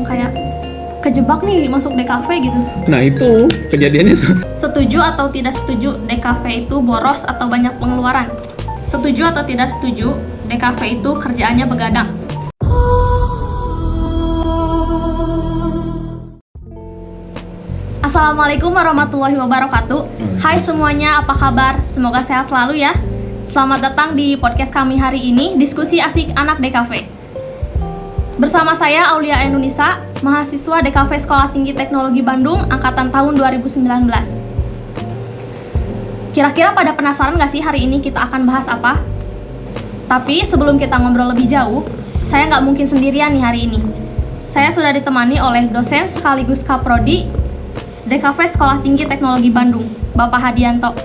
yang kayak kejebak nih masuk DKV gitu. Nah itu kejadiannya. Setuju atau tidak setuju DKV itu boros atau banyak pengeluaran? Setuju atau tidak setuju DKV itu kerjaannya begadang? Assalamualaikum warahmatullahi wabarakatuh. Hai semuanya, apa kabar? Semoga sehat selalu ya. Selamat datang di podcast kami hari ini, diskusi asik anak DKV. Bersama saya Aulia Enunisa, mahasiswa DKV Sekolah Tinggi Teknologi Bandung, angkatan tahun 2019. Kira-kira pada penasaran gak sih hari ini kita akan bahas apa? Tapi sebelum kita ngobrol lebih jauh, saya gak mungkin sendirian nih hari ini. Saya sudah ditemani oleh dosen sekaligus Kaprodi DKV Sekolah Tinggi Teknologi Bandung, Bapak Hadianto.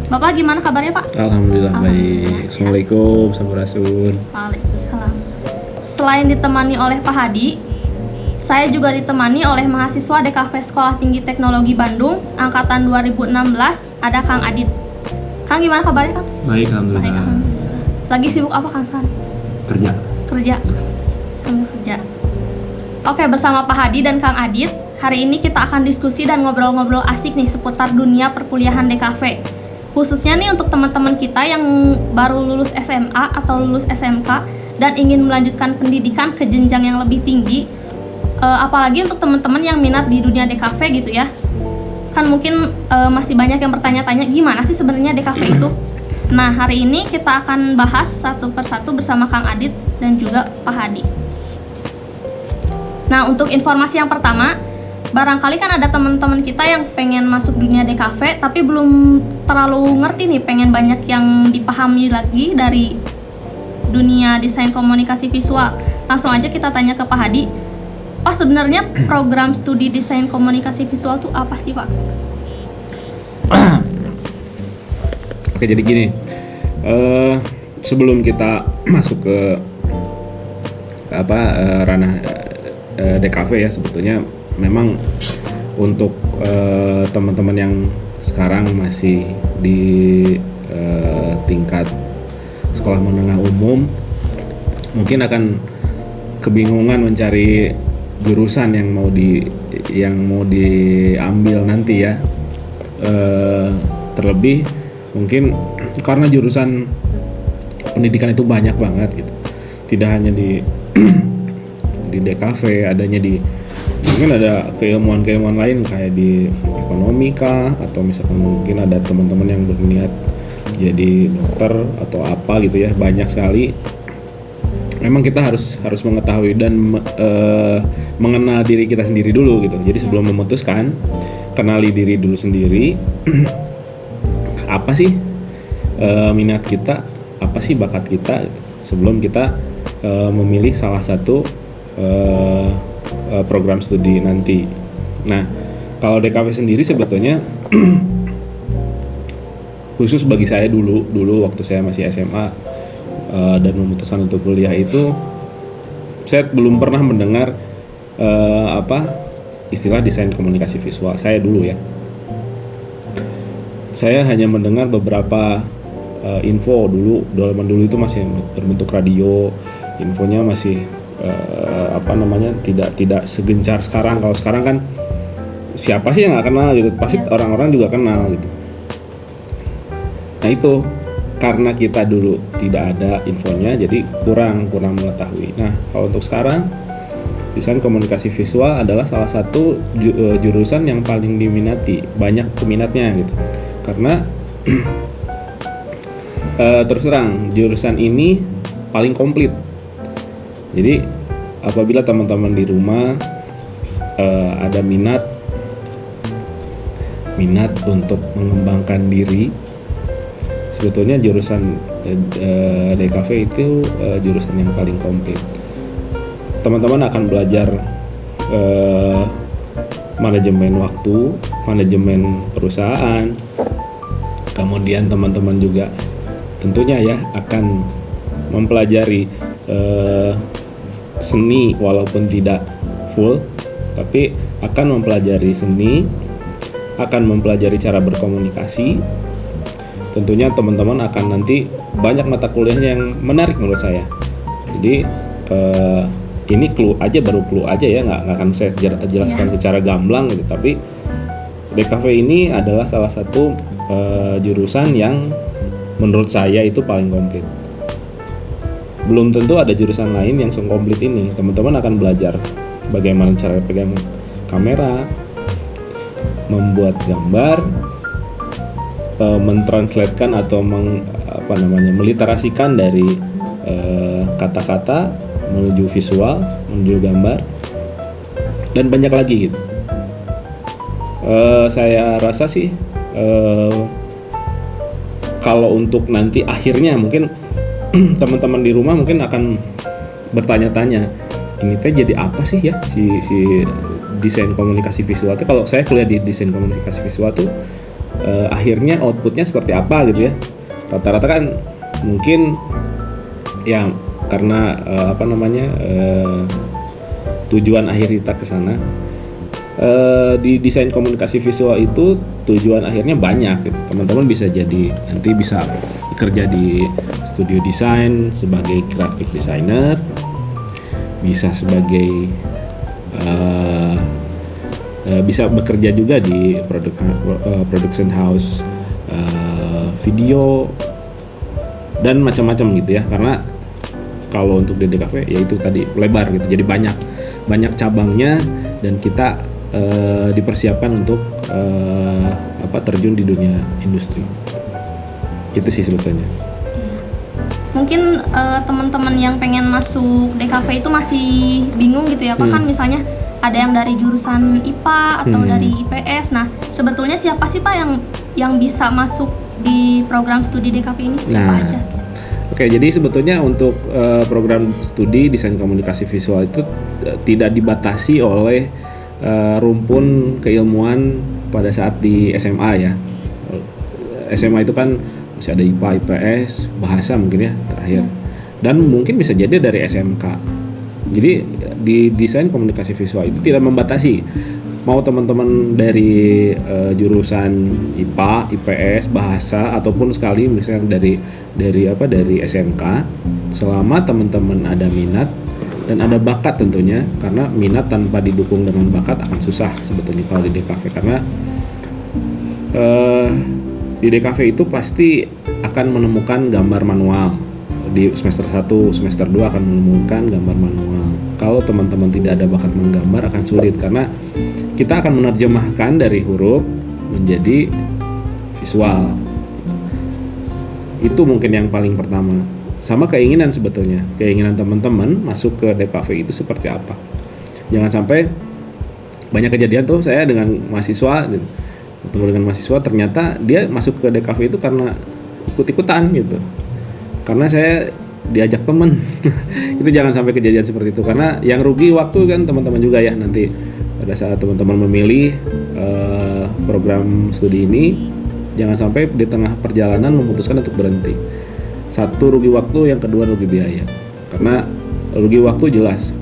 Bapak gimana kabarnya Pak? Alhamdulillah baik. Assalamualaikum, sampurasun. Waalaikumsalam. Selain ditemani oleh Pak Hadi, saya juga ditemani oleh mahasiswa DKV Sekolah Tinggi Teknologi Bandung, angkatan 2016, ada Kang Adit. Kang gimana kabarnya Kang? Baik, alhamdulillah. Baik, alhamdulillah. Lagi sibuk apa Kang sekarang? Kerja. Sambil kerja. Oke, bersama Pak Hadi dan Kang Adit, hari ini kita akan diskusi dan ngobrol-ngobrol asik nih seputar dunia perkuliahan DKV. Khususnya nih untuk teman-teman kita yang baru lulus SMA atau lulus SMK dan ingin melanjutkan pendidikan ke jenjang yang lebih tinggi. Apalagi untuk teman-teman yang minat di dunia DKV gitu ya. Kan mungkin masih banyak yang bertanya-tanya gimana sih sebenarnya DKV itu. Nah, hari ini kita akan bahas satu persatu bersama Kang Adit dan juga Pak Hadi. Nah, untuk informasi yang pertama, barangkali kan ada teman-teman kita yang pengen masuk dunia DKV tapi belum terlalu ngerti nih, pengen banyak yang dipahami lagi dari dunia desain komunikasi visual. Langsung aja kita tanya ke Pak Hadi. Pak, sebenarnya program studi desain komunikasi visual itu apa sih Pak? Oke, jadi gini, sebelum kita masuk ke ranah DKV ya, sebetulnya memang untuk teman-teman yang sekarang masih di tingkat sekolah menengah umum mungkin akan kebingungan mencari jurusan yang mau diambil nanti ya, terlebih mungkin karena jurusan pendidikan itu banyak banget gitu, tidak hanya di DKV, adanya di mungkin ada keilmuan lain kayak di ekonomika, atau misalkan mungkin ada teman-teman yang berniat jadi dokter atau apa gitu ya, banyak sekali. Memang kita harus mengetahui dan mengenal diri kita sendiri dulu gitu. Jadi sebelum memutuskan, kenali diri dulu sendiri. Apa sih minat kita, apa sih bakat kita gitu, sebelum kita memilih salah satu program studi nanti. Nah, kalau DKV sendiri sebetulnya khusus bagi saya dulu waktu saya masih SMA dan memutuskan untuk kuliah itu, saya belum pernah mendengar istilah desain komunikasi visual. Saya dulu ya, saya hanya mendengar beberapa info dulu itu masih berbentuk radio, infonya masih tidak segencar sekarang. Kalau sekarang kan siapa sih yang nggak kenal gitu, pasti orang-orang juga kenal gitu. Nah itu karena kita dulu tidak ada infonya, jadi kurang mengetahui. Nah kalau untuk sekarang, desain komunikasi visual adalah salah satu jurusan yang paling diminati, banyak peminatnya gitu. Karena terus terang jurusan ini paling komplit. Jadi apabila teman-teman di rumah ada minat untuk mengembangkan diri, sebetulnya jurusan DKV itu jurusan yang paling komplit. Teman-teman akan belajar manajemen waktu, manajemen perusahaan. Kemudian teman-teman juga tentunya ya akan mempelajari seni, walaupun tidak full, tapi akan mempelajari seni, akan mempelajari cara berkomunikasi. Tentunya teman-teman akan nanti banyak mata kuliah yang menarik menurut saya. Jadi ini baru clue aja ya, nggak akan saya jelaskan secara gamblang gitu. Tapi DKV ini adalah salah satu jurusan yang menurut saya itu paling komplit. Belum tentu ada jurusan lain yang sekomplit ini. Teman-teman akan belajar bagaimana cara pegang kamera, membuat gambar, mentranslatekan atau meliterasikan dari kata-kata menuju visual, menuju gambar, dan banyak lagi gitu. Saya rasa sih kalau untuk nanti akhirnya mungkin teman-teman di rumah mungkin akan bertanya-tanya, ini teh jadi apa sih ya si desain komunikasi visual tuh. Kalau saya kuliah di desain komunikasi visual tuh akhirnya outputnya seperti apa gitu ya. Rata-rata kan mungkin ya karena tujuan akhir kita ke sana. Di desain komunikasi visual itu tujuan akhirnya banyak gitu. Teman-teman bisa nanti bisa kerja di studio desain sebagai graphic designer, bisa sebagai bisa bekerja juga di production house video dan macam-macam gitu ya. Karena kalau untuk di DKV ya itu tadi lebar gitu, jadi banyak cabangnya dan kita dipersiapkan untuk terjun di dunia industri. Itu sih sebetulnya. Mungkin teman-teman yang pengen masuk DKV itu masih bingung gitu ya Pak, kan misalnya ada yang dari jurusan IPA atau dari IPS. Nah, sebetulnya siapa sih Pak yang bisa masuk di program studi DKV ini? Siapa aja? Oke, jadi sebetulnya untuk program studi desain komunikasi visual itu tidak dibatasi oleh rumpun keilmuan pada saat di SMA ya. SMA itu kan masih ada IPA, IPS, bahasa mungkin ya terakhir. Dan mungkin bisa jadi dari SMK. Jadi di desain komunikasi visual itu tidak membatasi. Mau teman-teman dari jurusan IPA, IPS, bahasa ataupun sekali misalnya dari SMK, selama teman-teman ada minat dan ada bakat tentunya, karena minat tanpa didukung dengan bakat akan susah sebetulnya kalau di DKV. Karena di DKV itu pasti akan menemukan gambar manual. Di semester 1, semester 2 akan menemukan gambar manual. Kalau teman-teman tidak ada bakat menggambar akan sulit, karena kita akan menerjemahkan dari huruf menjadi visual. Itu mungkin yang paling pertama. Sama keinginan sebetulnya. Keinginan teman-teman masuk ke DKV itu seperti apa. Jangan sampai banyak kejadian tuh saya dengan mahasiswa, bertemu dengan mahasiswa ternyata dia masuk ke DKV itu karena ikut-ikutan gitu. Karena saya diajak teman. Itu jangan sampai kejadian seperti itu, karena yang rugi waktu kan teman-teman juga ya nanti pada saat teman-teman memilih program studi ini. Jangan sampai di tengah perjalanan memutuskan untuk berhenti. Satu, rugi waktu, yang kedua rugi biaya. Karena rugi waktu jelas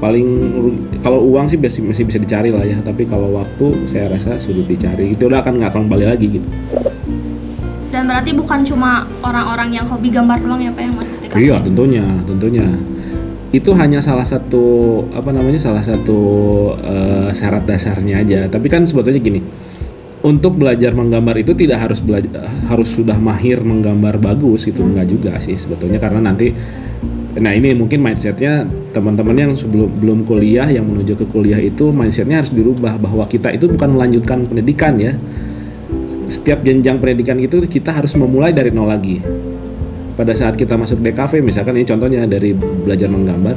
kalau uang sih masih bisa dicari lah ya, tapi kalau waktu saya rasa sulit dicari. Itu udah nggak akan kembali lagi gitu. Dan berarti bukan cuma orang-orang yang hobi gambar doang ya Pak yang masuk DKV? Iya, tentunya. Itu hanya salah satu syarat dasarnya aja. Tapi kan sebetulnya gini, untuk belajar menggambar itu tidak harus sudah mahir menggambar bagus, itu enggak juga sih sebetulnya. Karena nanti, nah ini mungkin mindsetnya teman-teman yang belum kuliah, yang menuju ke kuliah itu mindsetnya harus dirubah, bahwa kita itu bukan melanjutkan pendidikan ya. Setiap jenjang pendidikan itu kita harus memulai dari nol lagi. Pada saat kita masuk DKV misalkan, ini contohnya dari belajar menggambar,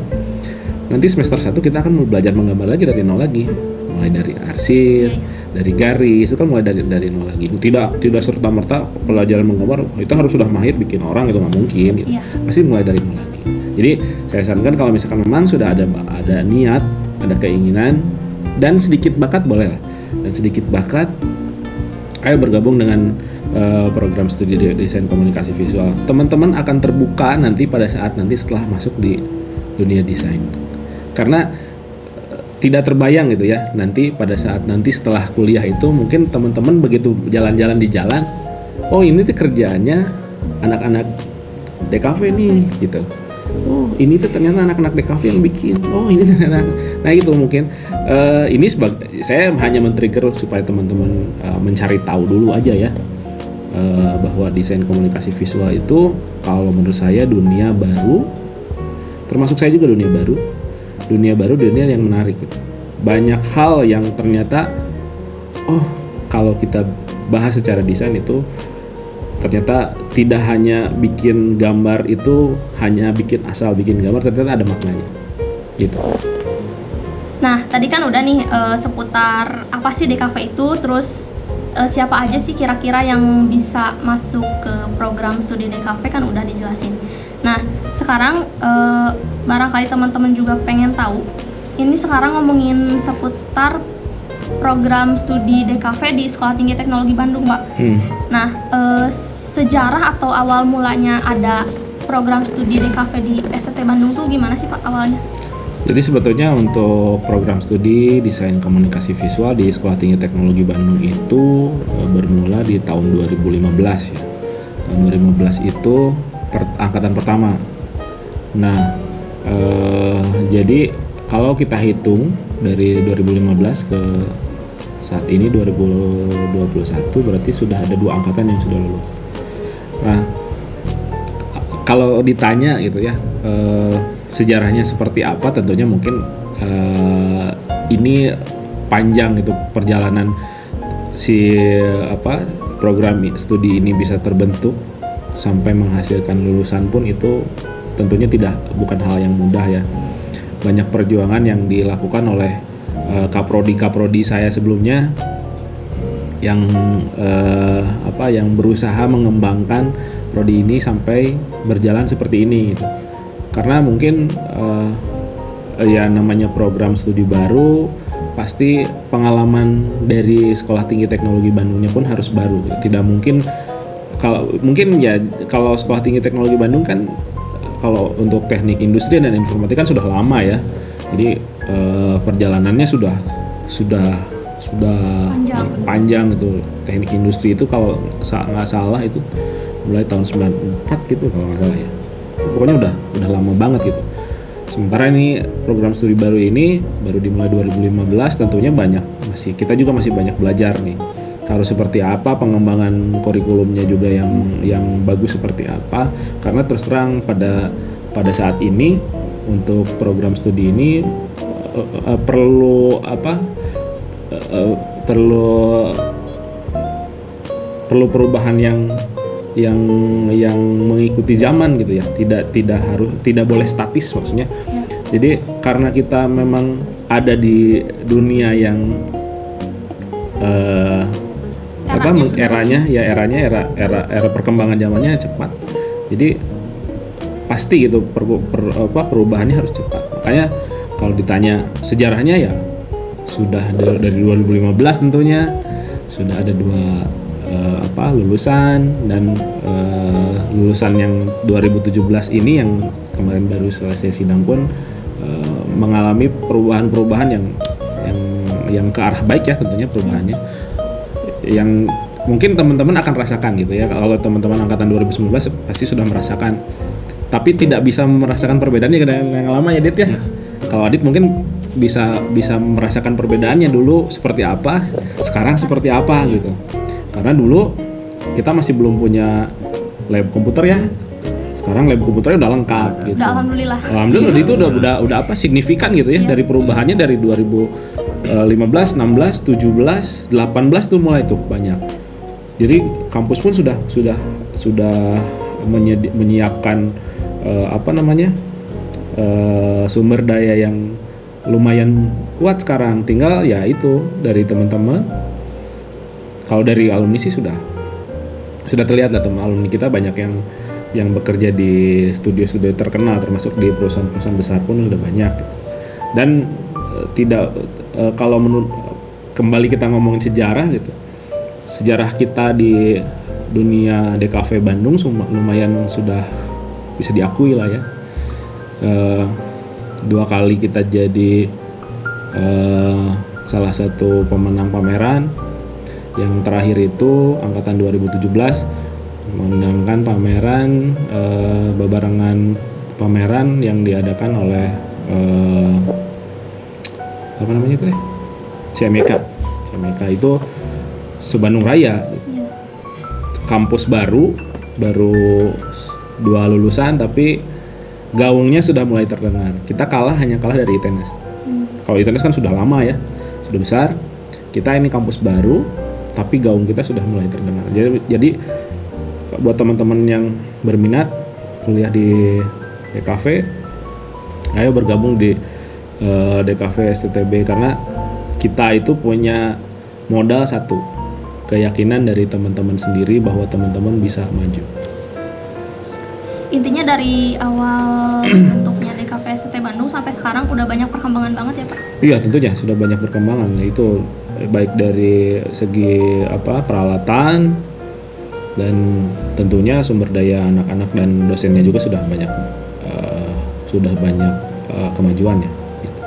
nanti semester 1 kita akan belajar menggambar lagi dari nol lagi, mulai dari arsir, dari garis, itu kan mulai dari nol lagi. Tidak serta-merta pelajaran menggambar itu harus sudah mahir bikin orang, itu nggak mungkin gitu. Pasti mulai dari nol lagi. Jadi saya sarankan kalau misalkan memang sudah ada niat, ada keinginan dan sedikit bakat, boleh lah. Dan sedikit bakat, ayo bergabung dengan program studi desain komunikasi visual. Teman-teman akan terbuka nanti pada saat setelah masuk di dunia desain. Karena tidak terbayang gitu ya, nanti pada saat setelah kuliah itu mungkin teman-teman begitu jalan-jalan di jalan, oh ini tuh kerjaannya anak-anak DKV nih gitu. oh ini tuh ternyata anak-anak DKV yang bikin, oh ini ternyata, nah itu mungkin ini saya hanya men-trigger supaya teman-teman mencari tahu dulu aja ya, bahwa desain komunikasi visual itu kalau menurut saya dunia baru, termasuk saya juga dunia baru, dunia yang menarik gitu. Banyak hal yang ternyata kalau kita bahas secara desain itu ternyata tidak hanya bikin gambar itu hanya asal bikin gambar, ternyata ada maknanya gitu. Nah tadi kan udah nih seputar apa sih DKV itu, terus siapa aja sih kira-kira yang bisa masuk ke program studi DKV kan udah dijelasin. Nah sekarang barangkali teman-teman juga pengen tahu, ini sekarang ngomongin seputar program studi DKV di Sekolah Tinggi Teknologi Bandung, Pak. Nah, sejarah atau awal mulanya ada program studi DKV di STT Bandung tuh gimana sih, Pak, awalnya? Jadi sebetulnya untuk program studi desain komunikasi visual di Sekolah Tinggi Teknologi Bandung itu bermula di tahun 2015 ya. Tahun 2015 itu angkatan pertama. Nah, jadi kalau kita hitung dari 2015 ke saat ini 2021 berarti sudah ada 2 angkatan yang sudah lulus. Nah, kalau ditanya gitu ya, sejarahnya seperti apa, tentunya mungkin ini panjang gitu perjalanan program studi ini bisa terbentuk sampai menghasilkan lulusan pun itu tentunya bukan hal yang mudah ya. Banyak perjuangan yang dilakukan oleh kaprodi saya sebelumnya yang berusaha mengembangkan prodi ini sampai berjalan seperti ini gitu. Karena mungkin namanya program studi baru, pasti pengalaman dari Sekolah Tinggi Teknologi Bandungnya pun harus baru. Tidak mungkin kalau Sekolah Tinggi Teknologi Bandung kan kalau untuk teknik industri dan informatika kan sudah lama ya. Jadi perjalanannya sudah panjang gitu. Teknik industri itu kalau nggak salah itu mulai tahun 94 gitu kalau nggak salah ya. Pokoknya udah lama banget gitu. Sementara ini program studi baru ini baru dimulai 2015, tentunya kita juga masih banyak belajar nih. Harus seperti apa pengembangan kurikulumnya juga yang bagus seperti apa, karena terus terang pada saat ini untuk program studi ini perlu perubahan yang mengikuti zaman gitu ya, tidak boleh statis maksudnya. Jadi karena kita memang ada di dunia yang era perkembangan zamannya cepat, jadi pasti gitu perubahannya harus cepat. Makanya kalau ditanya sejarahnya ya sudah dari 2015 tentunya sudah ada 2 lulusan, dan lulusan yang 2017 ini yang kemarin baru selesai sidang pun mengalami perubahan yang ke arah baik ya, tentunya perubahannya yang mungkin teman-teman akan rasakan gitu ya. Kalau teman-teman angkatan 2019 pasti sudah merasakan, tapi tidak bisa merasakan perbedaannya dengan yang lama ya, Dit ya. Kalau Adit mungkin bisa merasakan perbedaannya dulu seperti apa, sekarang seperti apa gitu. Karena dulu kita masih belum punya lab komputer ya. Sekarang lab komputernya udah lengkap gitu. Alhamdulillah itu udah signifikan gitu ya, dari perubahannya dari 2015, 16, 17, 18 tuh mulai tuh banyak. Jadi kampus pun sudah menyiapkan sumber daya yang lumayan kuat sekarang. Tinggal ya itu dari teman-teman. Kalau dari alumni sih sudah terlihat lah, teman alumni kita banyak yang bekerja di studio-studio terkenal, termasuk di perusahaan-perusahaan besar pun sudah banyak gitu. Dan kalau kembali kita ngomongin sejarah gitu, sejarah kita di dunia DKV Bandung lumayan sudah bisa diakui lah ya. 2 kali kita jadi salah satu pemenang pameran. Yang terakhir itu angkatan 2017 memenangkan pameran bebarengan pameran yang diadakan oleh apa namanya itu ya? CMYK itu se-Bandung Raya. Iya. Kampus baru 2 lulusan tapi gaungnya sudah mulai terdengar. Kita hanya kalah dari ITENES. Kalau ITENES kan sudah lama ya, sudah besar. Kita ini kampus baru tapi gaung kita sudah mulai terdengar. Jadi buat teman-teman yang berminat kuliah di DKV, ayo bergabung di DKV STTB karena kita itu punya modal satu, keyakinan dari teman-teman sendiri bahwa teman-teman bisa maju. Intinya dari awal bentuknya DKV STT Bandung sampai sekarang udah banyak perkembangan banget ya Pak? Iya tentunya sudah banyak perkembangan. Itu baik dari segi peralatan dan tentunya sumber daya anak-anak dan dosennya juga sudah banyak kemajuan ya. Gitu.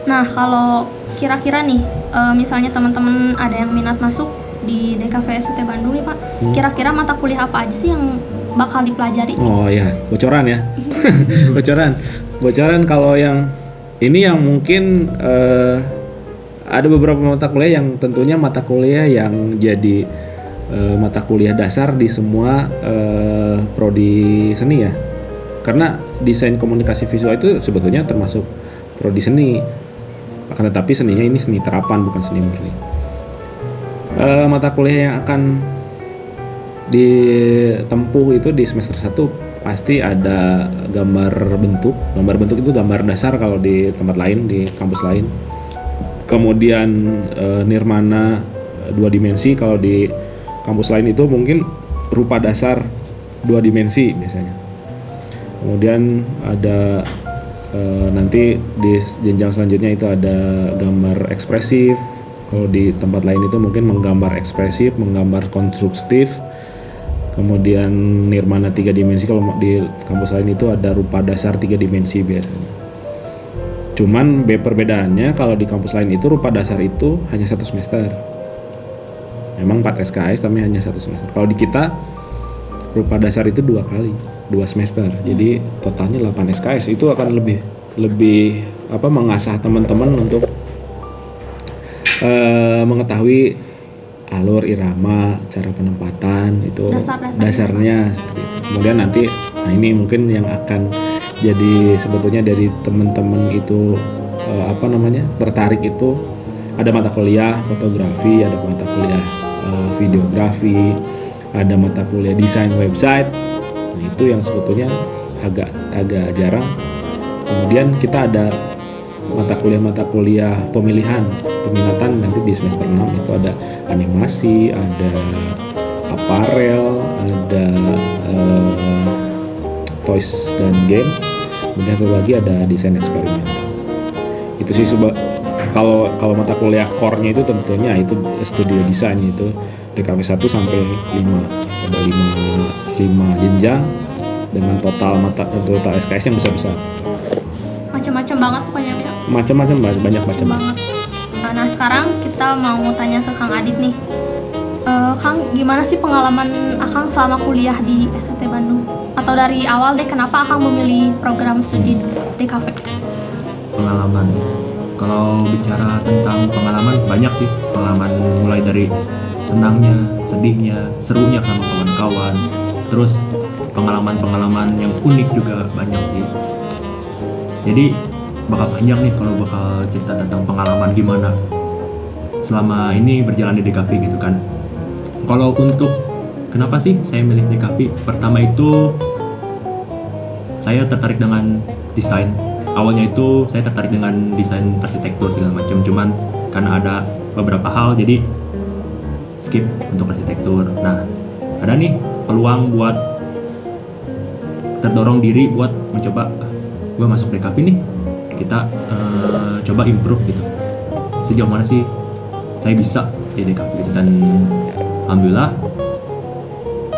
Nah kalau kira-kira nih misalnya teman-teman ada yang minat masuk di DKV STT Bandung nih Pak, kira-kira mata kuliah apa aja sih yang bakal dipelajari? Oh ya, bocoran ya. bocoran kalau yang ini yang mungkin ada beberapa mata kuliah yang tentunya mata kuliah yang jadi mata kuliah dasar di semua prodi seni ya. Karena desain komunikasi visual itu sebetulnya termasuk prodi seni. Akan tetapi seninya ini seni terapan bukan seni murni. Mata kuliah yang akan ditempuh itu di semester 1 pasti ada gambar bentuk. Gambar bentuk itu gambar dasar kalau di tempat lain, di kampus lain. Kemudian nirmana 2 dimensi, kalau di kampus lain itu mungkin rupa dasar 2 dimensi biasanya. Kemudian ada nanti di jenjang selanjutnya itu ada gambar ekspresif. Kalau di tempat lain itu mungkin menggambar ekspresif, menggambar konstruktif. Kemudian nirmana 3 dimensi, kalau di kampus lain itu ada rupa dasar 3 dimensi biasanya. Cuman perbedaannya kalau di kampus lain itu rupa dasar itu hanya 1 semester. Memang 4 SKS tapi hanya 1 semester. Kalau di kita rupa dasar itu 2 kali, 2 semester. Jadi totalnya 8 SKS. Itu akan lebih mengasah teman-teman untuk mengetahui alur irama, cara penempatan itu dasarnya seperti itu. Kemudian nanti ini mungkin yang akan jadi sebetulnya dari teman-teman itu tertarik itu ada mata kuliah fotografi, ada mata kuliah videografi, ada mata kuliah desain website. Nah, itu yang sebetulnya agak jarang. Kemudian kita ada mata kuliah pemilihan peminatan nanti di semester 6 itu ada animasi, ada aparel, ada toys dan game. Kemudian satu lagi ada desain eksperimental. Itu sih kalau mata kuliah core-nya itu tentunya itu studio desain itu DKV 1 sampai 5. Ada 5 jenjang dengan total SKS yang besar-besar. Macam-macam banget pokoknya ya. Macam-macam, banyak macam banget. Nah sekarang kita mau tanya ke Kang Adit nih. Kang, gimana sih pengalaman Akang selama kuliah di STT Bandung? Atau dari awal deh, kenapa Akang memilih program studi DKV? Pengalaman. Kalau bicara tentang pengalaman banyak sih. Pengalaman mulai dari senangnya, sedihnya, serunya sama kawan-kawan. Terus pengalaman-pengalaman yang unik juga banyak sih. Jadi bakal panjang nih kalau bakal cerita tentang pengalaman gimana selama ini berjalan di DKV gitu kan. Kalau untuk kenapa sih saya milih DKV? Pertama itu saya tertarik dengan desain. Awalnya itu saya tertarik dengan desain arsitektur segala macam. Cuman karena ada beberapa hal jadi skip untuk arsitektur. Nah, ada nih peluang buat terdorong diri buat mencoba gue masuk DKV nih, kita coba improve gitu sejauh mana sih saya bisa di DKV gitu. Dan alhamdulillah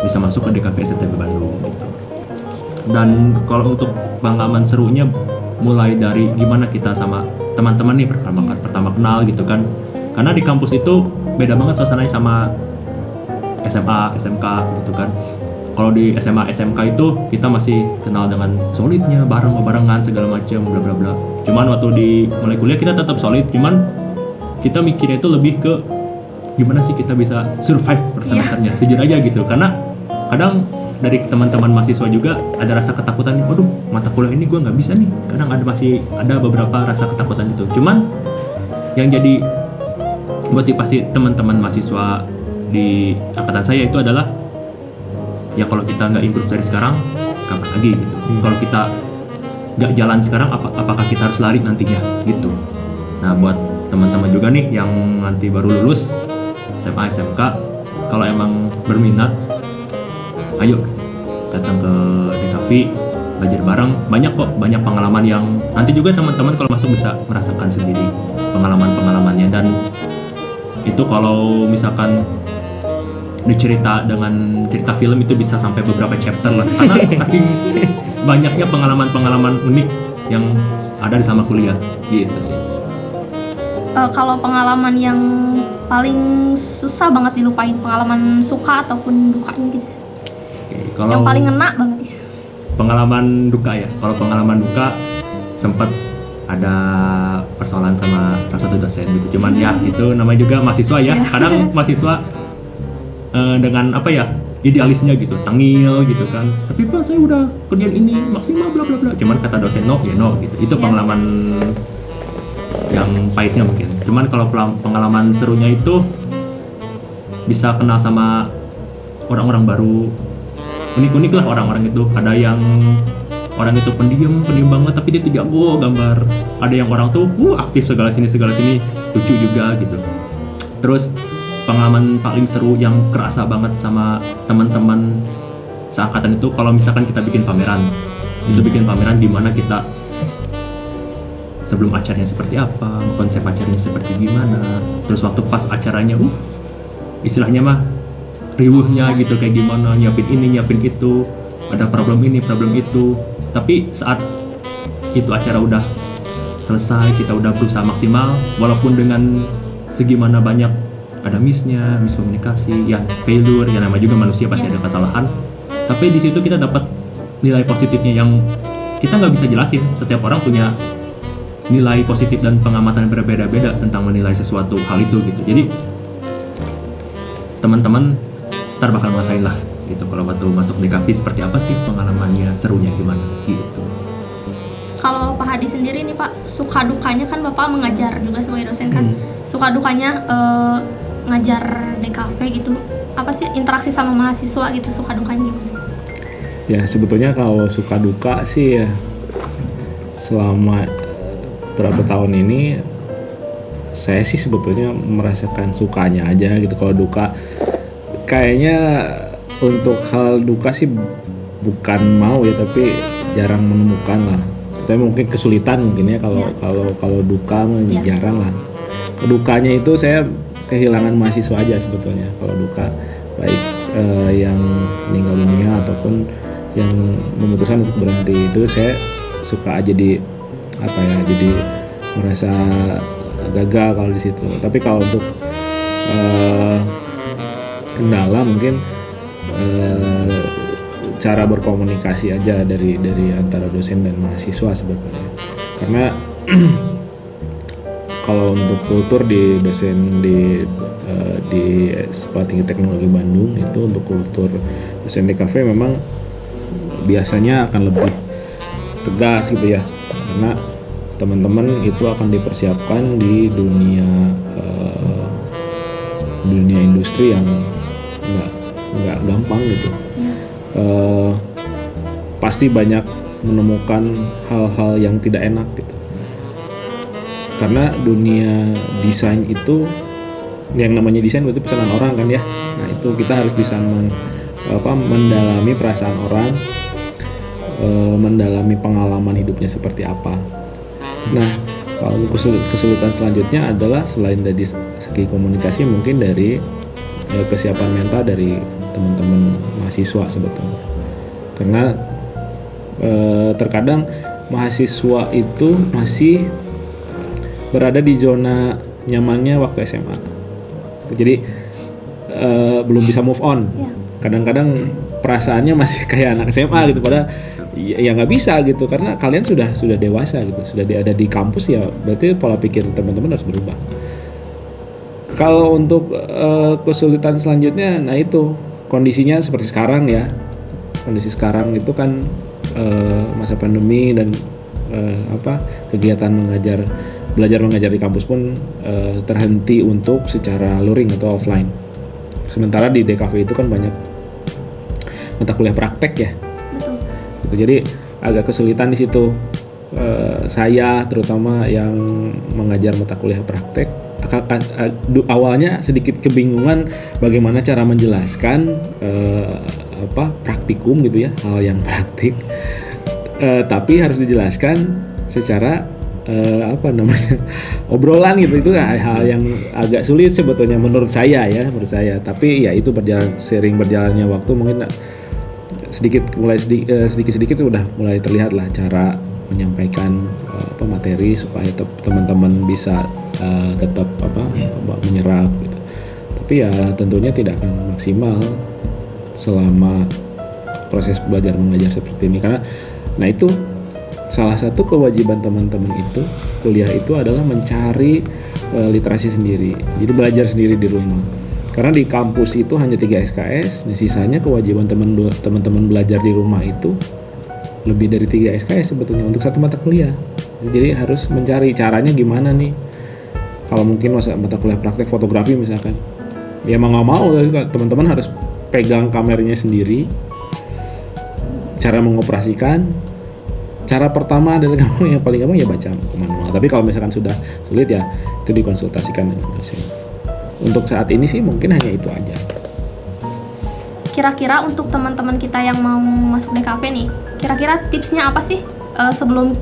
bisa masuk ke DKV STTB Bandung gitu. Dan kalau untuk pengalaman serunya mulai dari gimana kita sama teman-teman nih pertama kenal gitu kan, karena di kampus itu beda banget suasananya sama SMA, SMK gitu kan. Kalau di SMA SMK itu kita masih kenal dengan solidnya, barengan segala macam bla bla bla. Cuman waktu di mulai kuliah kita tetap solid, cuman kita mikirnya itu lebih ke gimana sih kita bisa survive per semesternya. Jujur aja gitu, karena kadang dari teman-teman mahasiswa juga ada rasa ketakutan nih, waduh mata kuliah ini gue nggak bisa nih. Kadang masih ada beberapa rasa ketakutan itu. Cuman yang jadi motivasi teman-teman mahasiswa di angkatan saya itu adalah ya kalau kita nggak improve dari sekarang kapan lagi gitu. Kalau kita nggak jalan sekarang apakah kita harus lari nantinya gitu. Nah buat teman-teman juga nih yang nanti baru lulus SMA SMK, kalau emang berminat ayo datang ke DKV, belajar bareng. Banyak pengalaman yang nanti juga teman-teman kalau masuk bisa merasakan sendiri pengalaman-pengalamannya. Dan itu kalau misalkan dicerita dengan cerita film itu bisa sampai beberapa chapter lah, karena saking banyaknya pengalaman-pengalaman unik yang ada di sama kuliah gitu sih. Kalau pengalaman yang paling susah banget dilupain, pengalaman suka ataupun dukanya gitu. Kalau yang paling ngena banget gitu. Pengalaman duka ya. Kalau pengalaman duka sempat ada persoalan sama salah satu dosen gitu. Cuman ya itu namanya juga mahasiswa ya. Kadang mahasiswa dengan apa ya, idealisnya gitu, tengil gitu kan. Tapi Pak saya udah kerjaan ini maksimal bla bla bla. Cuman kata dosen no ya no gitu. Itu pengalaman yang pahitnya mungkin. Cuman kalau pengalaman serunya itu bisa kenal sama orang-orang baru. Unik-unik lah orang-orang itu. Ada yang orang itu pendiam banget tapi dia tuh jago gambar. Ada yang orang tuh aktif segala sini, lucu juga gitu. Terus pengalaman paling seru yang kerasa banget sama teman-teman seangkatan itu kalau misalkan kita bikin pameran. Itu bikin pameran di mana kita sebelum acaranya seperti apa, konsep acaranya seperti gimana. Terus waktu pas acaranya istilahnya mah riuhnya gitu, kayak gimana, nyiapin ini, nyiapin itu, ada problem ini, problem itu. Tapi saat itu acara udah selesai, kita udah berusaha maksimal, walaupun dengan segimana banyak ada miskomunikasi, ya failure, yang namanya juga manusia pasti ada kesalahan. Tapi di situ kita dapat nilai positifnya yang kita nggak bisa jelasin. Setiap orang punya nilai positif dan pengamatan berbeda-beda tentang menilai sesuatu hal itu gitu. Jadi teman-teman ntar bakal ngerasain lah gitu kalau waktu masuk di DKV seperti apa sih pengalamannya, serunya gimana gitu. Kalau Pak Hadi sendiri nih Pak, suka dukanya kan Bapak mengajar juga sebagai dosen kan, suka dukanya ngajar DKV gitu, apa sih interaksi sama mahasiswa gitu, suka dukanya gimana? Ya sebetulnya kalau suka duka sih ya selama berapa tahun ini saya sih sebetulnya merasakan sukanya aja gitu. Kalau duka kayaknya untuk hal duka sih bukan mau ya, tapi jarang menemukan lah. Tapi mungkin kesulitan mungkin ya kalau duka jarang lah. Dukanya itu saya kehilangan mahasiswa aja sebetulnya. Kalau duka baik yang meninggal dunia ataupun yang memutuskan untuk berhenti, itu saya suka aja jadi merasa gagal kalau di situ. Tapi kalau untuk kendala mungkin cara berkomunikasi aja dari antara dosen dan mahasiswa sebetulnya. Karena kalau untuk kultur di dosen di Sekolah Tinggi Teknologi Bandung itu, untuk kultur dosen DKV memang biasanya akan lebih tegas gitu ya, karena teman-teman itu akan dipersiapkan di dunia industri yang nggak gampang gitu. Pasti banyak menemukan hal-hal yang tidak enak gitu, karena dunia desain itu yang namanya desain berarti pesanan orang kan ya. Nah itu kita harus bisa mendalami perasaan orang, mendalami pengalaman hidupnya seperti apa. Nah kalau kesulitan selanjutnya adalah selain dari segi komunikasi, mungkin dari kesiapan mental dari teman-teman mahasiswa sebetulnya. Karena terkadang mahasiswa itu masih berada di zona nyamannya waktu SMA. Jadi belum bisa move on. Kadang-kadang perasaannya masih kayak anak SMA gitu, padahal ya nggak bisa gitu karena kalian sudah dewasa gitu, sudah ada di kampus, ya berarti pola pikir teman-teman harus berubah. Kalau untuk kesulitan selanjutnya, nah itu kondisinya seperti sekarang ya, kondisi sekarang itu kan masa pandemi dan kegiatan belajar mengajar di kampus pun terhenti untuk secara luring atau offline. Sementara di DKV itu kan banyak mata kuliah praktek ya. Betul. Gitu. Jadi agak kesulitan di situ. Saya terutama yang mengajar mata kuliah praktek awalnya sedikit kebingungan bagaimana cara menjelaskan praktikum gitu ya, hal yang praktik, tapi harus dijelaskan secara obrolan gitu. Itu hal yang agak sulit sebetulnya menurut saya. Tapi ya itu sering berjalannya waktu mungkin sedikit udah mulai terlihat lah cara menyampaikan materi supaya teman-teman bisa tetap menyerap gitu. Tapi ya tentunya tidak akan maksimal selama proses belajar mengajar seperti ini, karena nah itu salah satu kewajiban teman-teman itu kuliah itu adalah mencari literasi sendiri, jadi belajar sendiri di rumah. Karena di kampus itu hanya 3 SKS, nah sisanya kewajiban teman-teman belajar di rumah itu lebih dari 3 SKS sebetulnya untuk satu mata kuliah. Jadi harus mencari caranya gimana nih. Kalau mungkin mata kuliah praktek fotografi misalkan, ya mau nggak mau teman-teman harus pegang kameranya sendiri. Cara mengoperasikan, cara pertama adalah yang paling gampang ya baca manual. Tapi kalau misalkan sudah sulit ya itu dikonsultasikan dengan dosen. Untuk saat ini sih mungkin hanya itu aja. Kira-kira untuk teman-teman kita yang mau masuk DKV nih, kira-kira tipsnya apa sih sebelum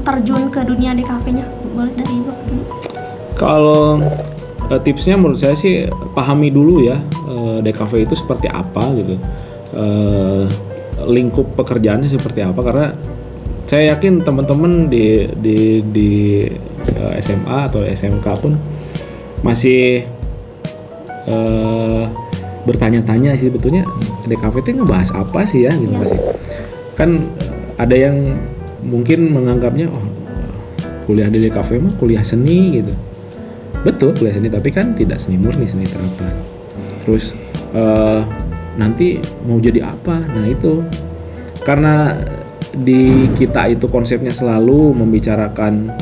terjun ke dunia DKV-nya? Boleh dari Ibu. Kalau tipsnya menurut saya sih pahami dulu ya DKV itu seperti apa gitu, lingkup pekerjaannya seperti apa, karena saya yakin teman-teman di SMA atau SMK pun masih bertanya-tanya sih sebetulnya DKV itu ngebahas apa sih ya gitu masih. Kan ada yang mungkin menganggapnya kuliah di DKV mah kuliah seni gitu. Betul kuliah seni, tapi kan tidak seni murni, seni terapan. Terus nanti mau jadi apa? Nah itu karena di kita itu konsepnya selalu membicarakan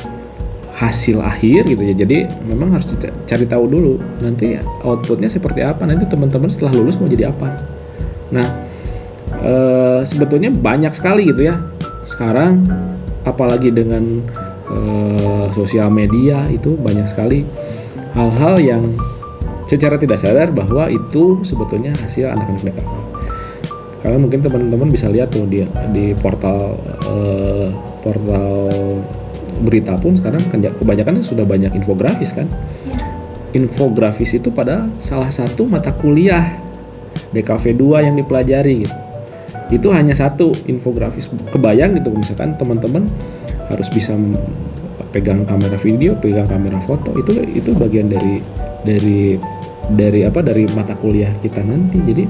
hasil akhir gitu ya, jadi memang harus cari tahu dulu nanti outputnya seperti apa, nanti teman-teman setelah lulus mau jadi apa. Nah sebetulnya banyak sekali gitu ya sekarang, apalagi dengan sosial media itu banyak sekali hal-hal yang secara tidak sadar bahwa itu sebetulnya hasil anak-anak DKV. Karena mungkin teman-teman bisa lihat tuh di portal berita pun sekarang kebanyakan sudah banyak infografis kan. Infografis itu pada salah satu mata kuliah DKV 2 yang dipelajari gitu. Itu hanya satu infografis. Kebayang gitu misalkan teman-teman harus bisa pegang kamera video, pegang kamera foto, itu bagian dari mata kuliah kita nanti. Jadi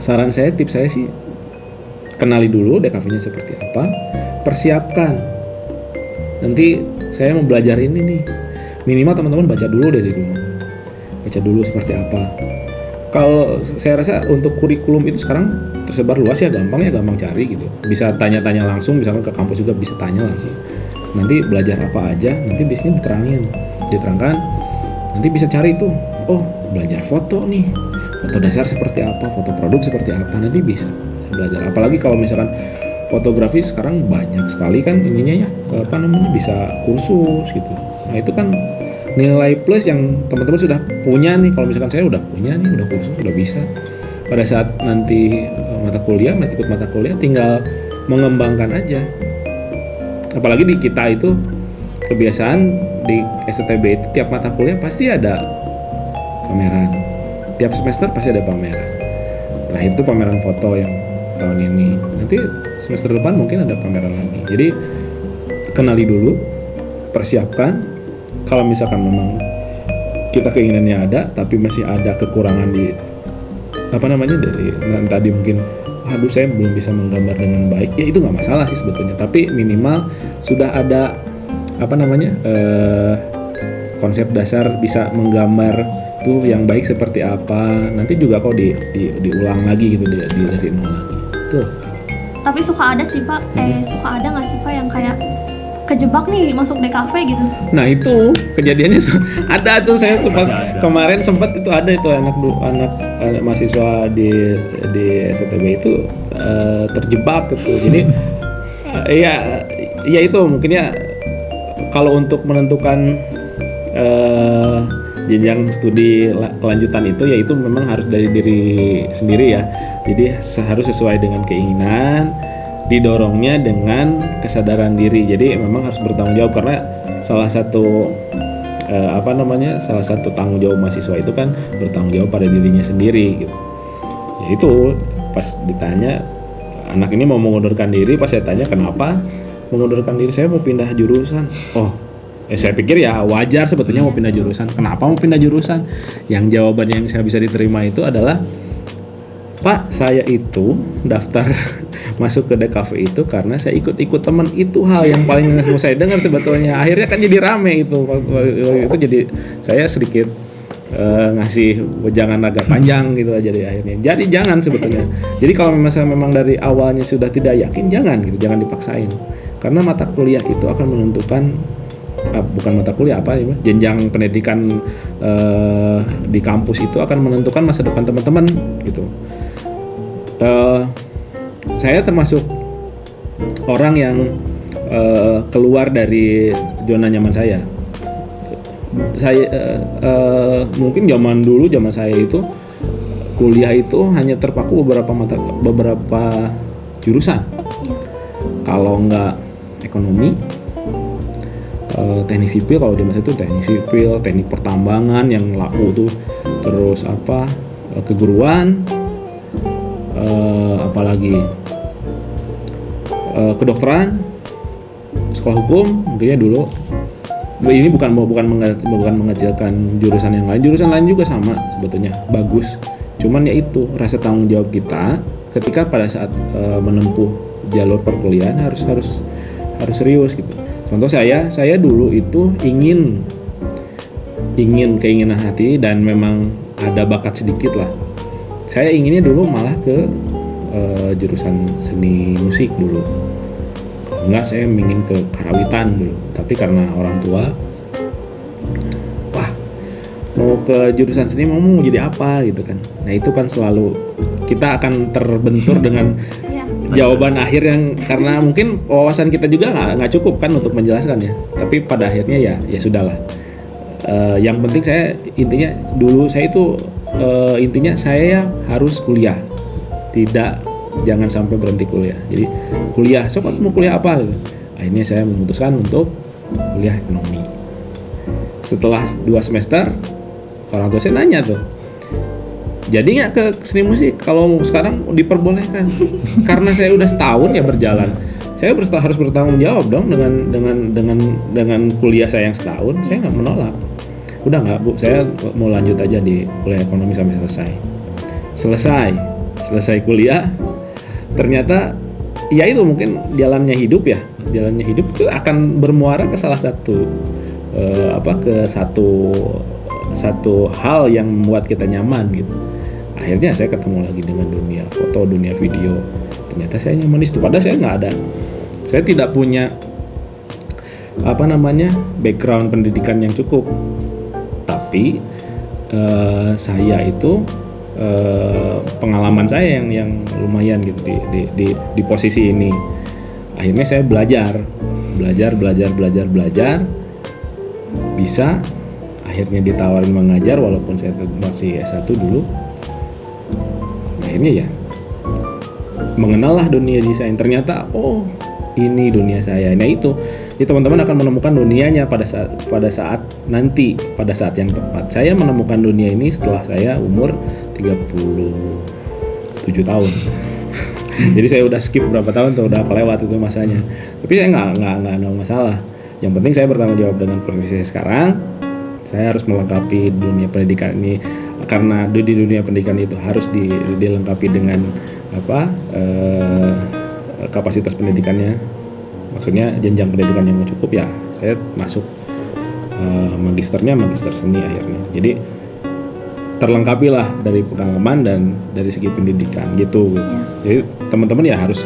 saran saya, tips saya sih kenali dulu DKV-nya seperti apa, persiapkan. Nanti saya mau belajar ini nih, minimal teman-teman baca dulu dari rumah, baca dulu seperti apa. Kalau saya rasa untuk kurikulum itu sekarang tersebar luas ya, gampang cari gitu. Bisa tanya-tanya langsung, misalkan ke kampus juga bisa tanya langsung. Nanti belajar apa aja, nanti biasanya diterangkan. Nanti bisa cari itu, belajar foto nih, foto dasar seperti apa, foto produk seperti apa, nanti bisa belajar. Apalagi kalau misalkan fotografi sekarang banyak sekali kan ininya ya, bisa kursus gitu. Nah itu kan nilai plus yang teman-teman sudah punya nih. Kalau misalkan saya udah punya nih, udah kursus, udah bisa. Pada saat nanti ikut mata kuliah tinggal mengembangkan aja. Apalagi di kita itu kebiasaan di STB itu tiap mata kuliah pasti ada pameran. Tiap semester pasti ada pameran. Terakhir itu pameran foto yang tahun ini. Nanti semester depan mungkin ada pameran lagi. Jadi kenali dulu, persiapkan. Kalau misalkan memang kita keinginannya ada, tapi masih ada kekurangan di apa namanya dari tadi mungkin aduh saya belum bisa menggambar dengan baik, ya itu nggak masalah sih sebetulnya, tapi minimal sudah ada apa namanya konsep dasar bisa menggambar tuh yang baik seperti apa, nanti juga kok diulang lagi gitu dari nol lagi tuh. Tapi suka ada sih Pak, suka ada nggak sih Pak yang kayak kejebak nih masuk DKV gitu? Nah itu kejadiannya ada tuh, saya sempat kemarin sempat itu ada itu anak mahasiswa di STB itu terjebak gitu. Jadi ya itu mungkin ya kalau untuk menentukan jenjang studi kelanjutan itu memang harus dari diri sendiri ya. Jadi harus sesuai dengan keinginan, didorongnya dengan kesadaran diri. Jadi memang harus bertanggung jawab, karena salah satu salah satu tanggung jawab mahasiswa itu kan bertanggung jawab pada dirinya sendiri gitu. Ya itu pas ditanya anak ini mau mengundurkan diri, pas saya tanya kenapa mengundurkan diri, saya mau pindah jurusan. Saya pikir ya wajar sebetulnya mau pindah jurusan. Kenapa mau pindah jurusan? Yang jawaban yang saya bisa diterima itu adalah, Pak, saya itu daftar masuk ke DKV itu karena saya ikut teman. Itu hal yang paling mau saya dengar sebetulnya. Akhirnya kan jadi rame itu jadi saya sedikit ngasih wejangan agak panjang gitu aja deh akhirnya. Jadi jangan sebetulnya. Jadi kalau memang dari awalnya sudah tidak yakin, jangan dipaksain. Karena mata kuliah itu akan menentukan bukan mata kuliah jenjang pendidikan di kampus itu akan menentukan masa depan teman-teman gitu. Saya termasuk orang yang keluar dari zona nyaman saya. Mungkin zaman saya itu kuliah itu hanya terpaku beberapa jurusan. Kalau enggak ekonomi, teknik sipil, kalau di masa itu teknik sipil, teknik pertambangan yang laku tuh, terus keguruan, apalagi kedokteran, sekolah hukum mungkinnya dulu. Ini bukan mengecilkan jurusan yang lain juga sama sebetulnya bagus. Cuman ya itu rasa tanggung jawab kita ketika pada saat menempuh jalur perkuliahan harus serius gitu. Contoh saya dulu itu ingin keinginan hati dan memang ada bakat sedikit lah. Saya inginnya dulu malah ke jurusan seni musik dulu. Kalau enggak saya ingin ke karawitan dulu. Tapi karena orang tua, mau ke jurusan seni mau jadi apa gitu kan. Nah itu kan selalu kita akan terbentur dengan jawaban akhir yang karena mungkin wawasan kita juga nggak cukup kan untuk menjelaskannya. Tapi pada akhirnya ya sudahlah. Yang penting saya harus kuliah, jangan sampai berhenti kuliah. Jadi kuliah, sobat mau kuliah apa? Akhirnya saya memutuskan untuk kuliah ekonomi. Setelah 2 semester, orang tua saya nanya tuh, jadi nggak ke seni musik? Kalau sekarang diperbolehkan, karena saya udah setahun ya berjalan, saya harus bertanggung jawab dong dengan kuliah saya yang setahun. Saya nggak menolak. Udah nggak Bu, saya mau lanjut aja di kuliah ekonomi sampai selesai kuliah. Ternyata ya itu mungkin jalannya hidup itu akan bermuara ke salah satu satu hal yang membuat kita nyaman gitu. Akhirnya saya ketemu lagi dengan dunia foto, dunia video. Ternyata saya nyaman di situ. Padahal saya tidak punya background pendidikan yang cukup. Tapi saya itu pengalaman saya yang lumayan gitu di posisi ini. Akhirnya saya belajar, bisa akhirnya ditawarin mengajar walaupun saya masih S1 dulu. Akhirnya ya mengenallah dunia desain. Ternyata ini dunia saya. Nah itu, jadi teman-teman akan menemukan dunianya pada saat yang tepat. Saya menemukan dunia ini setelah saya umur 37 tahun. Jadi saya udah skip berapa tahun tuh, udah kelewat itu masanya. Tapi saya nggak ada masalah. Yang penting saya bertanggung jawab dengan profesi saya sekarang. Saya harus melengkapi dunia pendidikan ini karena di dunia pendidikan itu harus dilengkapi dengan kapasitas pendidikannya, maksudnya jenjang pendidikan yang cukup, ya saya masuk magisternya magister seni akhirnya. Jadi terlengkapi lah dari pengalaman dan dari segi pendidikan gitu. Jadi teman-teman ya harus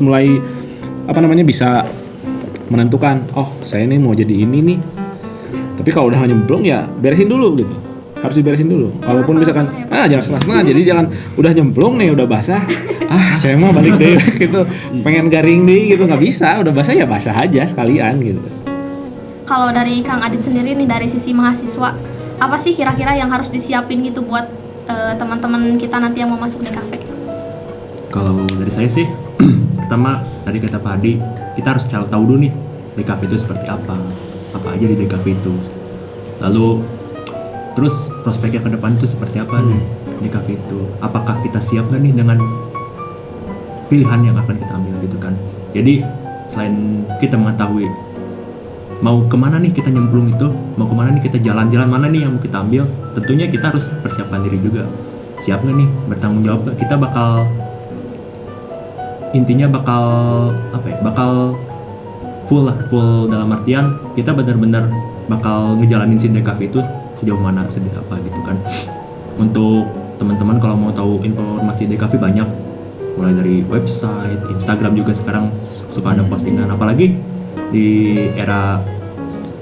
mulai bisa menentukan, oh saya ini mau jadi ini nih. Tapi kalau udah nyemplung ya beresin dulu gitu. Harus diberesin dulu. Kalaupun misalkan jangan setengah-setengah, jadi jangan udah nyemplung nih udah basah. Saya mau balik deh gitu. Pengen garing deh gitu, nggak bisa. Udah basah ya basah aja sekalian gitu. Kalau dari Kang Adit sendiri nih, dari sisi mahasiswa, apa sih kira-kira yang harus disiapin gitu buat teman-teman kita nanti yang mau masuk DKV? Kalau dari saya sih, pertama tadi kata Pak Hadi, kita harus tahu dulu nih DKV itu seperti apa aja di DKV itu. Lalu terus prospeknya ke depan itu seperti apa nih DKV itu? Apakah kita siap nggak nih dengan pilihan yang akan kita ambil gitu kan? Jadi selain kita mengetahui mau kemana nih kita nyemplung itu, mau kemana nih kita jalan-jalan mana nih yang mau kita ambil, tentunya kita harus persiapkan diri juga. Siap nggak nih bertanggung jawab? Kita bakal full dalam artian kita benar-benar bakal ngejalanin si DKV itu sejauh mana, sedih apa gitu kan. Untuk teman-teman kalau mau tahu informasi DKV banyak, mulai dari website, Instagram juga sekarang suka ada postingan, apalagi di era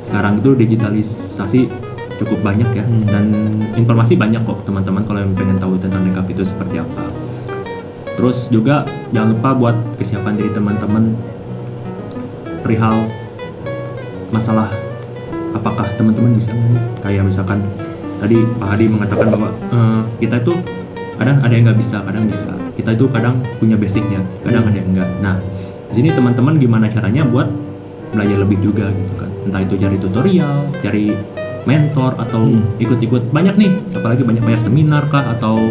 sekarang itu digitalisasi cukup banyak ya, dan informasi banyak kok teman-teman kalau yang pengen tahu tentang DKV itu seperti apa. Terus juga jangan lupa buat kesiapan diri teman-teman perihal masalah apakah teman-teman bisa nggak nih, kayak misalkan tadi Pak Hadi mengatakan bahwa kita itu kadang ada yang nggak bisa, kadang bisa. Kita itu kadang punya basicnya, kadang ada yang enggak. Nah, di sini teman-teman gimana caranya buat belajar lebih juga gitu kan. Entah itu cari tutorial, cari mentor, atau ikut-ikut banyak nih, apalagi banyak-banyak seminar kah, atau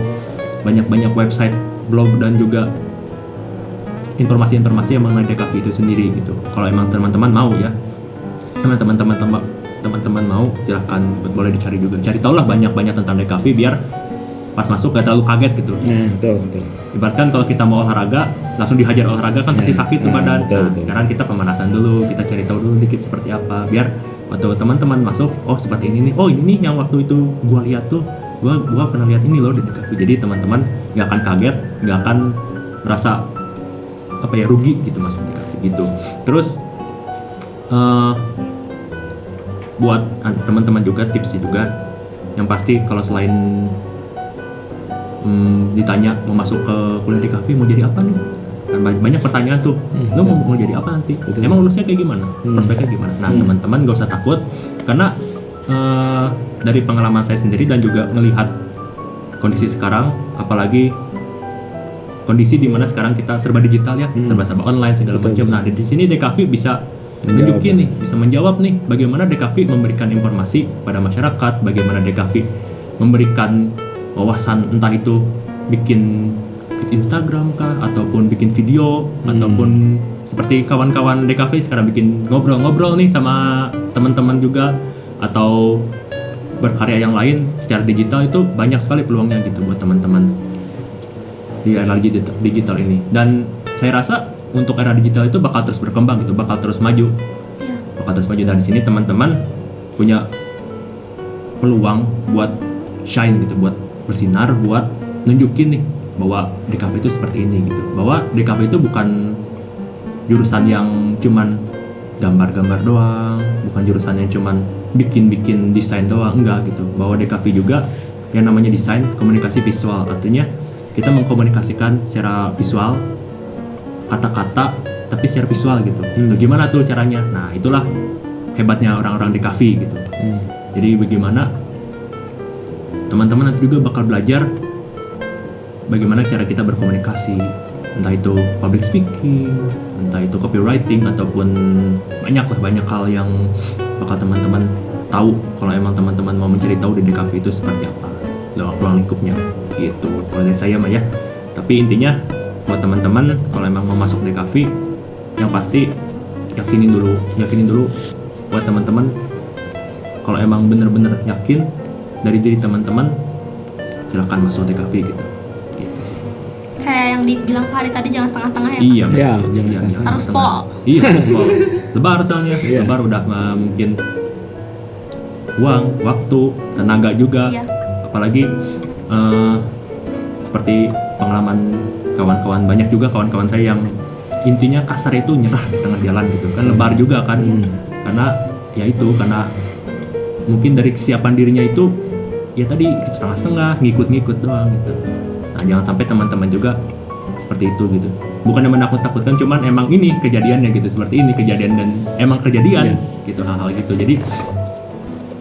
banyak-banyak website, blog, dan juga informasi-informasi yang mengenai DKV itu sendiri gitu. Kalau emang teman-teman mau ya, teman-teman mau silahkan, boleh dicari juga, cari tahu lah banyak-banyak tentang DKV biar pas masuk gak terlalu kaget gitu. Betul. Ibaratkan kalau kita mau olahraga langsung dihajar olahraga kan pasti sakit tuh badan. Betul. Sekarang kita pemanasan dulu, kita cari tahu dulu dikit seperti apa biar waktu teman-teman masuk, oh seperti ini nih, oh ini nih yang waktu itu gua lihat tuh, gua pernah lihat ini loh di DKV. Jadi teman-teman gak akan kaget, gak akan merasa rugi gitu masuk DKV gitu. Terus buat teman-teman juga tipsnya juga, yang pasti kalau selain ditanya mau masuk ke kuliah DKV mau jadi apa nih, kan banyak pertanyaan tuh, lo mau jadi apa nanti, emang lulusnya kayak gimana, prospeknya gimana. Nah teman-teman gak usah takut, karena dari pengalaman saya sendiri dan juga melihat kondisi sekarang, apalagi kondisi dimana sekarang kita serba digital ya, serba online segala macam. Nah di sini DKV bisa menunjukin nih, bisa menjawab nih bagaimana DKV memberikan informasi pada masyarakat, bagaimana DKV memberikan wawasan, entah itu bikin Instagram kah, ataupun bikin video, ataupun seperti kawan-kawan DKV sekarang bikin ngobrol-ngobrol nih sama teman-teman juga, atau berkarya yang lain secara digital. Itu banyak sekali peluangnya gitu buat teman-teman di era digital ini. Dan saya rasa untuk era digital itu bakal terus berkembang gitu, bakal terus maju. Dan di sini teman-teman punya peluang buat shine gitu, buat bersinar, buat nunjukin nih bahwa DKV itu seperti ini gitu. Bahwa DKV itu bukan jurusan yang cuman gambar-gambar doang, bukan jurusan yang cuman bikin-bikin desain doang, enggak gitu. Bahwa DKV juga yang namanya desain komunikasi visual, artinya kita mengkomunikasikan secara visual, kata-kata tapi secara visual gitu. Tuh, gimana tuh caranya? Nah itulah hebatnya orang-orang DKV gitu. Jadi bagaimana teman-teman nanti juga bakal belajar bagaimana cara kita berkomunikasi, entah itu public speaking, entah itu copywriting, ataupun banyak hal yang bakal teman-teman tahu kalau emang teman-teman mau mencari tahu di DKV itu seperti apa ruang lingkupnya gitu. Kalau dari saya mah ya, tapi intinya buat teman-teman kalau emang mau masuk DKV, yang pasti yakinin dulu buat teman-teman. Kalau emang bener-bener yakin dari diri teman-teman, silakan masuk DKV gitu sih. Kayak yang dibilang Pak Hari tadi, jangan setengah-tengah ya. Iya, Iya, betul. jangan Iya, setengah-setengah. Harus pol. Iya, harus pol. Lebar soalnya, Iya. lebar udah mungkin uang, waktu, tenaga juga. Iya. Apalagi seperti pengalaman kawan-kawan, banyak juga kawan-kawan saya yang intinya kasar itu nyerah di tengah jalan gitu kan, lebar juga kan. Karena ya itu, karena mungkin dari kesiapan dirinya itu ya tadi setengah-setengah, ngikut-ngikut doang gitu. Nah, jangan sampai teman-teman juga seperti itu gitu. Bukannya menakut-takutkan, cuman emang ini kejadiannya gitu, seperti ini kejadian dan emang kejadian gitu, hal-hal gitu. Jadi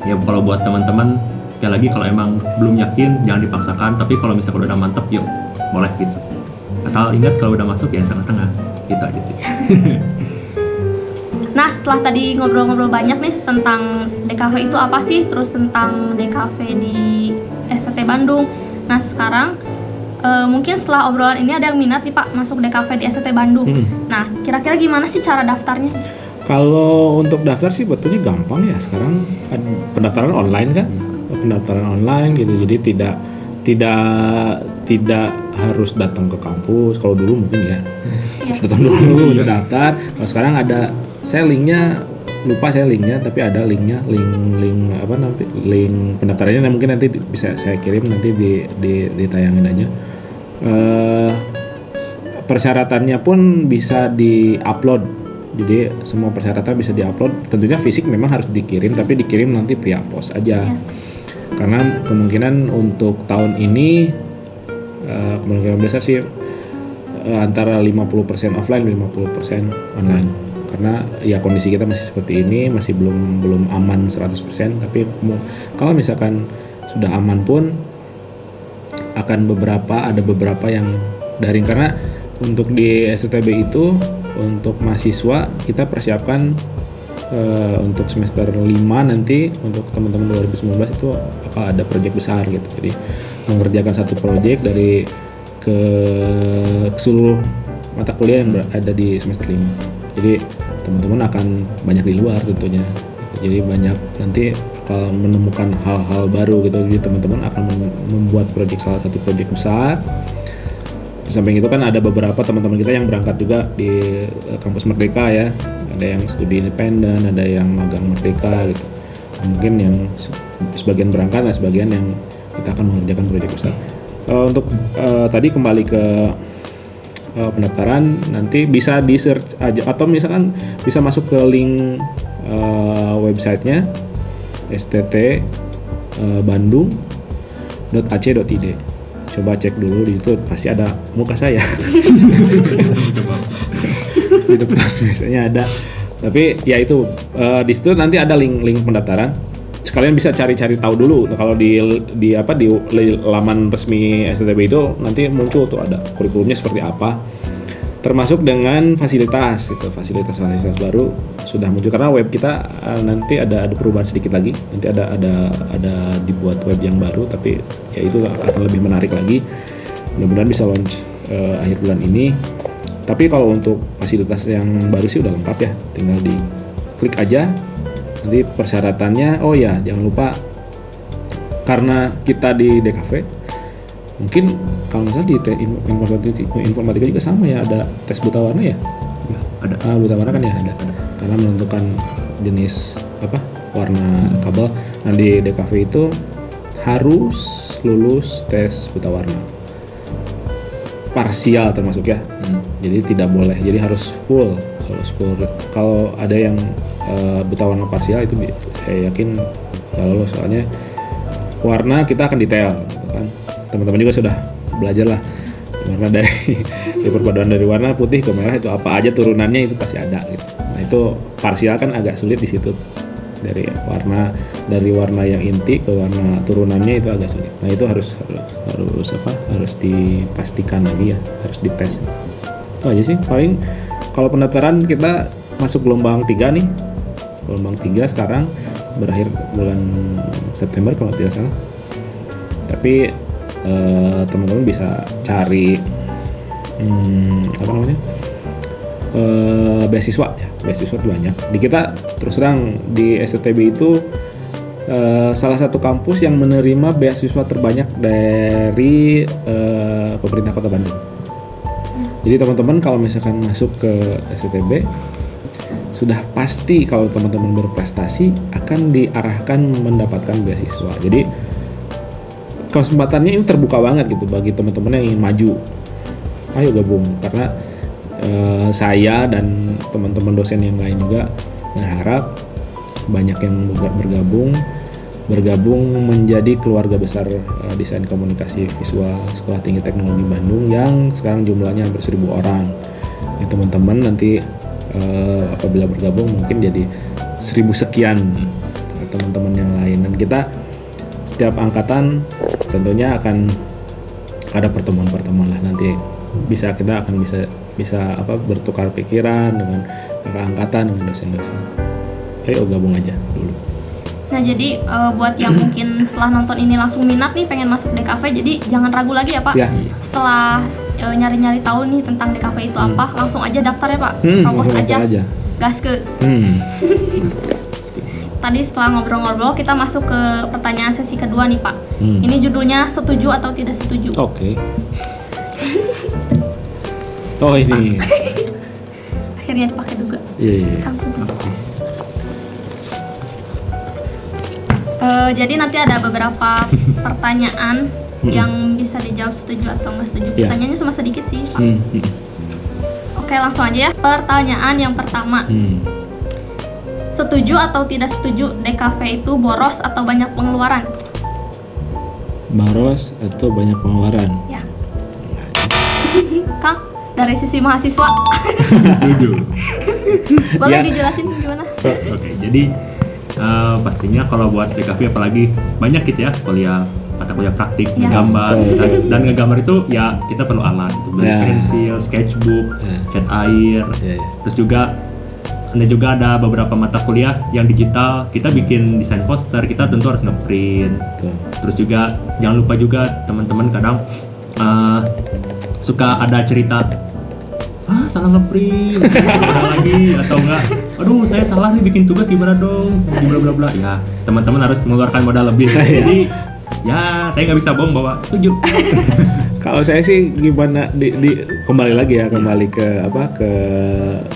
ya kalau buat teman-teman, sekali lagi kalau emang belum yakin jangan dipaksakan, tapi kalau misalnya udah mantep yuk boleh gitu. Asal ingat kalau udah masuk ya setengah-setengah, gitu aja sih. Nah, setelah tadi ngobrol-ngobrol banyak nih tentang DKV itu apa sih, terus tentang DKV di STT Bandung. Nah, sekarang mungkin setelah obrolan ini ada yang minat nih Pak masuk DKV di STT Bandung. Nah, kira-kira gimana sih cara daftarnya? Kalau untuk daftar sih betulnya gampang ya, sekarang pendaftaran online kan, pendaftaran online gitu, jadi tidak harus datang ke kampus. Kalau dulu mungkin ya harus datang dulu untuk daftar. Kalau sekarang ada, saya linknya tapi ada linknya, link apa nanti, link pendaftarannya mungkin nanti bisa saya kirim, nanti ditayangin aja. Persyaratannya pun bisa di-upload, jadi semua persyaratan bisa di-upload. Tentunya fisik memang harus dikirim, tapi dikirim nanti via pos aja. Karena kemungkinan untuk tahun ini kemungkinan besar sih antara 50% offline 50% online. Karena ya kondisi kita masih seperti ini, masih belum aman 100%, tapi kalau misalkan sudah aman pun ada beberapa yang daring. Karena untuk di STB itu untuk mahasiswa kita persiapkan untuk semester 5 nanti, untuk teman-teman 2019 itu bakal ada proyek besar gitu. Jadi mengerjakan satu proyek dari ke seluruh mata kuliah yang ada di semester 5. Jadi teman-teman akan banyak di luar tentunya. Jadi banyak nanti bakal menemukan hal-hal baru gitu. Jadi teman-teman akan membuat salah satu proyek besar. Di samping itu kan ada beberapa teman-teman kita yang berangkat juga di kampus Merdeka ya. Ada yang studi independen, ada yang magang Merdeka gitu. Mungkin yang sebagian berangkat, dan sebagian yang kita akan mengerjakan proyek besar. Untuk tadi kembali ke pendaftaran, nanti bisa di search aja, atau misalkan bisa masuk ke link websitenya stt bandung.ac.id. Coba cek dulu di YouTube, pasti ada muka saya. Di depan biasanya ada. Tapi ya itu di situ nanti ada link pendaftaran. Sekalian bisa cari-cari tahu dulu. Kalau di laman resmi STTB itu nanti muncul tuh ada kurikulumnya seperti apa. Termasuk dengan fasilitas baru sudah muncul, karena web kita nanti ada perubahan sedikit lagi. Nanti ada dibuat web yang baru, tapi ya itu akan lebih menarik lagi. Mudah-mudahan bisa launch akhir bulan ini. Tapi kalau untuk fasilitas yang baru sih udah lengkap ya, tinggal diklik aja. Nanti persyaratannya, oh ya jangan lupa, karena kita di DKV, mungkin kalau nggak salah di informatika juga sama ya, ada tes buta warna ya? Ya, ada. Buta warna kan ya ada. Karena menentukan jenis warna kabel. Nah di DKV itu harus lulus tes buta warna. Parsial termasuk ya. Jadi tidak boleh. Jadi harus full. Kalau ada yang buta warna parsial itu saya yakin kalau soalnya warna kita akan detail gitu kan. Teman-teman juga sudah belajar lah warna dari perpaduan dari warna putih ke merah itu apa aja turunannya itu pasti ada gitu. Nah itu parsial kan agak sulit di situ, dari warna yang inti ke warna turunannya itu agak sulit. Nah itu harus dipastikan lagi ya, harus dites. Itu aja sih paling. Kalau pendaftaran kita masuk gelombang 3 nih. Gelombang 3 sekarang berakhir bulan September kalau tidak salah. Tapi teman-teman bisa cari beasiswa banyak. Di kita terus terang di STTB itu salah satu kampus yang menerima beasiswa terbanyak dari pemerintah Kota Bandung. Jadi teman-teman kalau misalkan masuk ke STTB sudah pasti kalau teman-teman berprestasi akan diarahkan mendapatkan beasiswa. Jadi kesempatannya ini terbuka banget gitu bagi teman-teman yang ingin maju. Ayo gabung, karena saya dan teman-teman dosen yang lain juga berharap banyak yang bergabung menjadi keluarga besar desain komunikasi visual Sekolah Tinggi Teknologi Bandung yang sekarang jumlahnya hampir 1.000 orang. Ya, teman-teman nanti apabila bergabung mungkin jadi 1.000 sekian teman-teman yang lain, dan kita setiap angkatan tentunya akan ada pertemuan-pertemuan lah, nanti kita akan bisa bertukar pikiran dengan kakak angkatan, dengan dosen-dosen. Ayo gabung aja dulu. Nah jadi buat yang mungkin setelah nonton ini langsung minat nih pengen masuk DKV, jadi jangan ragu lagi ya Pak. Ya. Setelah nyari-nyari tahu nih tentang DKV itu apa, langsung aja daftar ya Pak. Propos aja. Gas ke. Tadi setelah ngobrol-ngobrol kita masuk ke pertanyaan sesi kedua nih Pak. Ini judulnya setuju atau tidak setuju. Oke. Oh ini. Akhirnya dipakai juga. Iya. Jadi nanti ada beberapa pertanyaan yang bisa dijawab setuju atau nggak setuju. Pertanyaannya cuma sedikit sih Pak. Oke, langsung aja ya. Pertanyaan yang pertama. Setuju atau tidak setuju DKV itu boros atau banyak pengeluaran? Boros atau banyak pengeluaran? Ya. Kang, dari sisi mahasiswa. Setuju. Boleh dijelasin gimana? Oke, jadi pastinya kalau buat DKV apalagi banyak gitu ya mata kuliah praktik, ngegambar, dan ngegambar itu ya kita perlu alat gitu, beli pensil, sketchbook, cat air, terus juga ada beberapa mata kuliah yang digital, kita bikin desain poster, kita tentu harus ngeprint. Terus juga jangan lupa juga teman-teman kadang suka ada cerita salah ngeprint lagi atau enggak, aduh saya salah nih bikin tugas gimana dong, bla bla bla. Ya teman-teman harus mengeluarkan modal lebih. Jadi ya saya nggak bisa bohong bahwa setuju. Kalau saya sih gimana kembali lagi ya, ke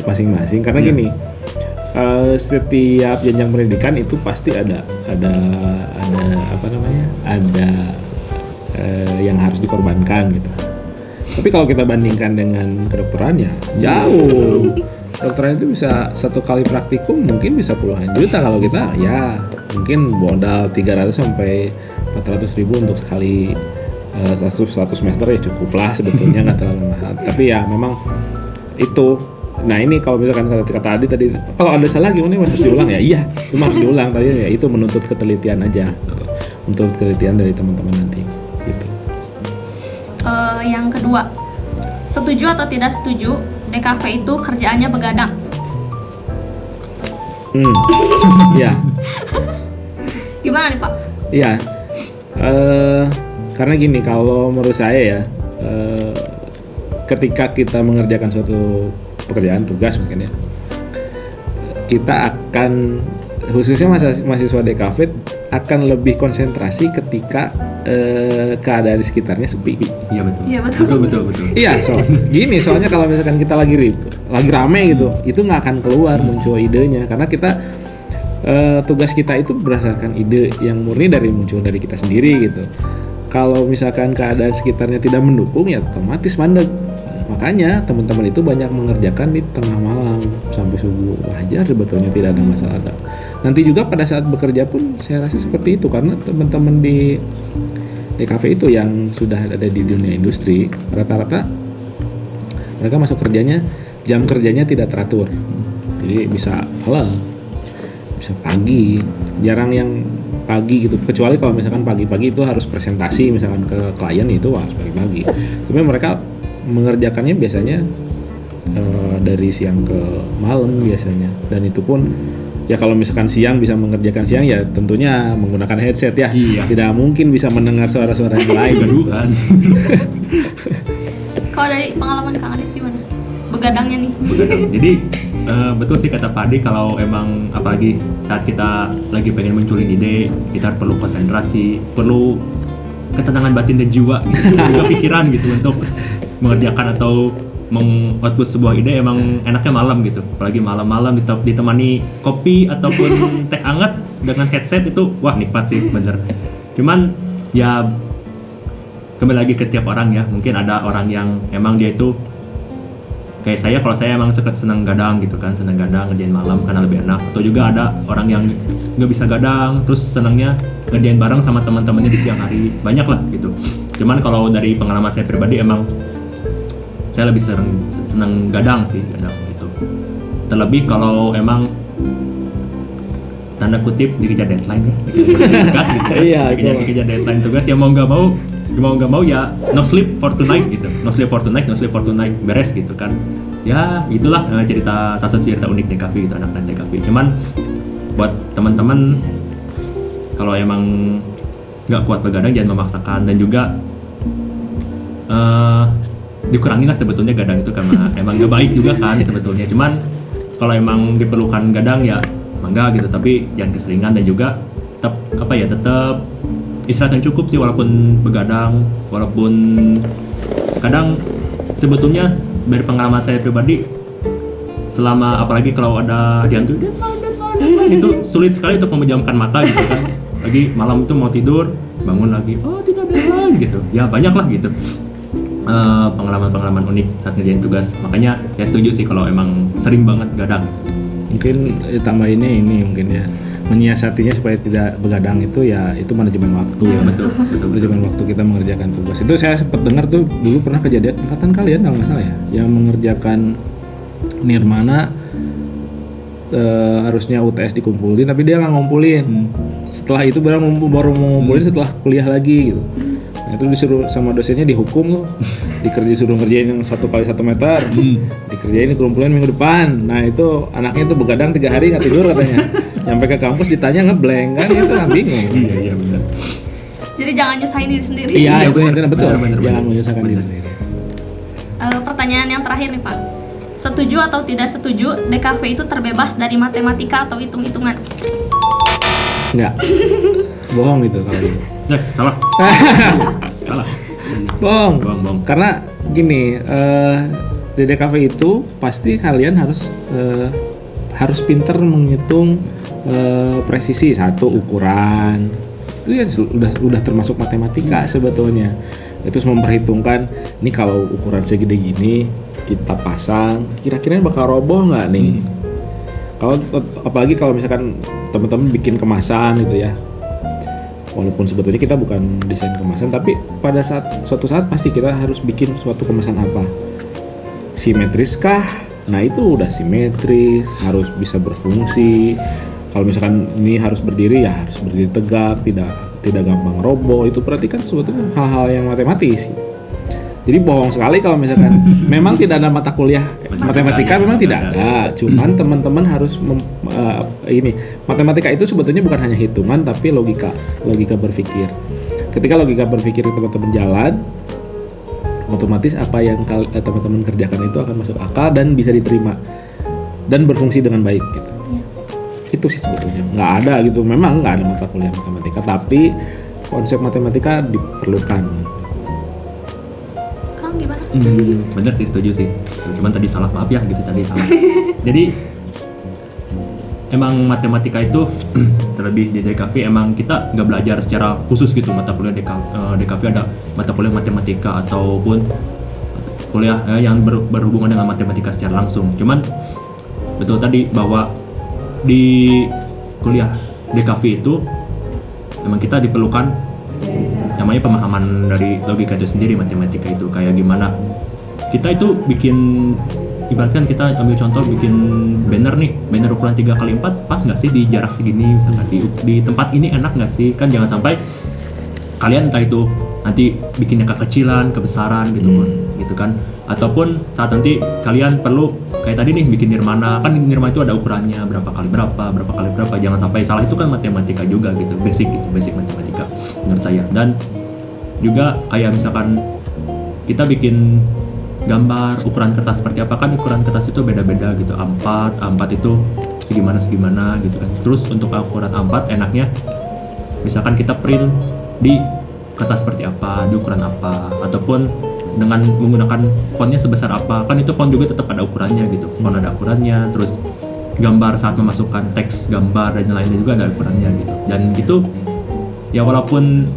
masing-masing, karena gini, setiap jenjang pendidikan itu pasti ada yang harus dikorbankan gitu. Tapi kalau kita bandingkan dengan kedokteran ya jauh. Kedokteran itu bisa satu kali praktikum mungkin bisa puluhan juta, kalau kita ya mungkin modal 300 sampai 400 ribu untuk sekali satu semester ya cukup lah sebetulnya, nggak terlalu mahal. Tapi ya memang itu. Nah ini kalau misalkan kata Adi tadi, kalau ada salah gimana harus diulang ya? Iya, itu harus diulang tadi ya, itu menuntut ketelitian aja, menuntut ketelitian dari teman-teman nanti. Gitu. Yang kedua, setuju atau tidak setuju DKV itu kerjaannya begadang? Ya. Gimana nih Pak? Iya. Karena gini, kalau menurut saya ya, ketika kita mengerjakan suatu pekerjaan tugas mungkin ya, kita akan khususnya mahasiswa DKV akan lebih konsentrasi ketika keadaan di sekitarnya sepi. Iya betul. Iya betul. Iya, soalnya kalau misalkan kita lagi rame gitu, itu nggak akan keluar muncul idenya, karena kita tugas kita itu berdasarkan ide yang murni muncul dari kita sendiri gitu. Kalau misalkan keadaan sekitarnya tidak mendukung ya otomatis mandek. Makanya teman-teman itu banyak mengerjakan di tengah malam sampai subuh. Wajar sebetulnya, tidak ada masalah. Nanti juga pada saat bekerja pun saya rasa seperti itu, karena teman-teman di kafe itu yang sudah ada di dunia industri, rata-rata mereka masuk kerjanya, jam kerjanya tidak teratur. Jadi bisa malam, bisa pagi, jarang yang pagi gitu, kecuali kalau misalkan pagi-pagi itu harus presentasi misalkan ke klien, itu harus pagi-pagi. Tapi mereka mengerjakannya biasanya dari siang ke malam biasanya, dan itu pun ya kalau misalkan siang bisa mengerjakan siang ya tentunya menggunakan headset ya. Iya. Tidak mungkin bisa mendengar suara-suara yang lain kan. Kalau dari pengalaman Kang Adit gimana? Begadangnya nih. Jadi betul sih kata Padi, kalau emang apalagi saat kita lagi pengen munculin ide, kita perlu konsentrasi, perlu ketenangan batin dan jiwa gitu, juga pikiran gitu untuk mengerjakan atau mengoutput sebuah ide. Emang enaknya malam gitu, apalagi malam-malam ditemani kopi ataupun teh hangat dengan headset itu wah nikmat sih bener. Cuman ya kembali lagi ke setiap orang ya, mungkin ada orang yang emang dia itu kayak saya, kalau saya emang senang gadang gitu kan, senang gadang ngerjain malam karena lebih enak. Atau juga ada orang yang nggak bisa gadang terus senangnya ngerjain bareng sama teman-temannya di siang hari, banyak lah gitu. Cuman kalau dari pengalaman saya pribadi emang saya lebih senang gadang sih, gadang gitu. Terlebih kalau emang tanda kutip dikejar deadline ya, dikejar tugas gitu kan. Iya, dikejar deadline tugas ya mau nggak mau ya no sleep for tonight gitu, no sleep for tonight beres gitu kan. Ya itulah cerita, salah satu cerita unik DKV gitu, anak-anak DKV. Cuman buat teman-teman kalau emang nggak kuat begadang jangan memaksakan, dan juga dikurangin lah sebetulnya gadang itu karena emang nggak baik juga kan sebetulnya. Cuman kalau emang diperlukan gadang ya mangga gitu, tapi jangan keseringan, dan juga tetap istirahat yang cukup sih walaupun begadang. Walaupun kadang sebetulnya dari pengalaman saya pribadi, selama apalagi kalau ada dihantu deadline itu sulit sekali untuk memejamkan mata gitu kan. Lagi malam itu mau tidur, bangun lagi, oh tidak deadline gitu. Ya banyak lah gitu pengalaman-pengalaman unik saat ngerjain tugas. Makanya saya setuju sih kalau emang sering banget gadang. Mungkin tambahinnya ini mungkin ya, menyiasatinya supaya tidak begadang itu ya itu manajemen waktu ya. Betul. Manajemen waktu kita mengerjakan tugas. Itu saya sempat dengar tuh dulu pernah kejadian angkatan kalian kalau nggak salah ya, yang mengerjakan nirmana harusnya UTS dikumpulin tapi dia nggak ngumpulin. Setelah itu baru mau ngumpulin setelah kuliah lagi gitu. Nah, itu disuruh sama dosennya dihukum tuh, disuruh ngerjain yang 1 kali 1 meter, dikerjain dikumpulin minggu depan. Nah itu anaknya tuh begadang 3 hari nggak tidur katanya. Nyampe ke kampus ditanya ngeblank kan, itu kan bingung. Iya benar. Jadi jangan nyusahin diri sendiri. Iya itu intinya betul. Benar. Jangan menyusahkan diri sendiri. Pertanyaan yang terakhir nih Pak, setuju atau tidak setuju DKV itu terbebas dari matematika atau hitung-hitungan? Enggak. Bohong itu kalau gitu. Salah. Salah. Bohong. Karena gini, di DKV itu pasti kalian harus pintar menghitung presisi satu ukuran. Itu ya udah termasuk matematika sebetulnya. Itu memperhitungkan nih kalau ukuran segede gini kita pasang, kira-kira bakal roboh nggak nih? Kalau apalagi kalau misalkan teman-teman bikin kemasan gitu ya. Walaupun sebetulnya kita bukan desain kemasan, tapi pada suatu saat pasti kita harus bikin suatu kemasan apa. Simetris kah? Nah itu udah simetris, harus bisa berfungsi. Kalau misalkan ini harus berdiri ya harus berdiri tegak, tidak gampang roboh. Itu berarti kan sebetulnya hal-hal yang matematis gitu. Jadi bohong sekali kalau misalkan memang tidak ada mata kuliah matematika, memang tidak ada. Cuman teman-teman harus matematika itu sebetulnya bukan hanya hitungan tapi logika berpikir. Ketika logika berpikir teman-teman jalan, otomatis apa yang teman-teman kerjakan itu akan masuk akal dan bisa diterima dan berfungsi dengan baik gitu. Itu sih sebetulnya nggak ada gitu. Memang nggak ada mata kuliah matematika, tapi konsep matematika diperlukan. Gimana? Bener sih, setuju sih. Cuman tadi salah, maaf ya gitu tadi salah. Jadi emang matematika itu terlebih di DKV emang kita nggak belajar secara khusus gitu mata kuliah DKV ada mata kuliah matematika ataupun kuliah yang berhubungan dengan matematika secara langsung. Cuman betul tadi bahwa di kuliah DKV itu memang kita diperlukan namanya pemahaman dari logika itu sendiri. Matematika itu kayak gimana kita itu bikin, ibaratkan kita ambil contoh bikin banner ukuran 3x4 pas nggak sih di jarak segini, misalkan di tempat ini enak nggak sih, kan jangan sampai kalian entah itu nanti bikinnya kekecilan, kebesaran gitu kan, ataupun saat nanti kalian perlu kayak tadi nih bikin nirmana, kan nirmana itu ada ukurannya berapa kali berapa, jangan sampai salah. Itu kan matematika juga gitu, basic matematika menurut saya. Dan juga kayak misalkan kita bikin gambar, ukuran kertas seperti apa, kan ukuran kertas itu beda-beda gitu. A4 itu segimana gitu kan. Terus untuk ukuran A4 enaknya misalkan kita print di kertas seperti apa, di ukuran apa, ataupun dengan menggunakan fontnya sebesar apa, kan itu font juga tetap ada ukurannya gitu. Font ada ukurannya, terus gambar saat memasukkan teks gambar dan lainnya juga ada ukurannya gitu. Dan itu ya walaupun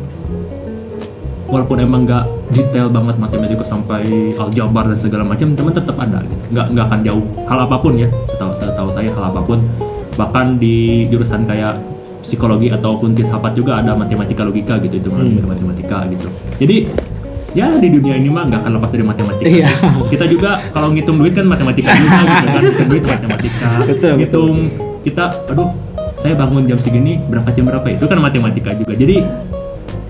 emang nggak detail banget matematika sampai aljabar dan segala macam, teman tetap ada gitu. Nggak akan jauh hal apapun ya, setahu saya hal apapun, bahkan di jurusan kayak psikologi ataupun filsafat juga ada matematika logika gitu, itu matematika gitu. Jadi ya di dunia ini mah nggak akan lepas dari matematika. Iya. Kita juga kalau ngitung duit kan matematika juga gitu kan, ngitung duit matematika. Betul. Ngitung kita, aduh saya bangun jam segini berangkat jam berapa, itu kan matematika juga. Jadi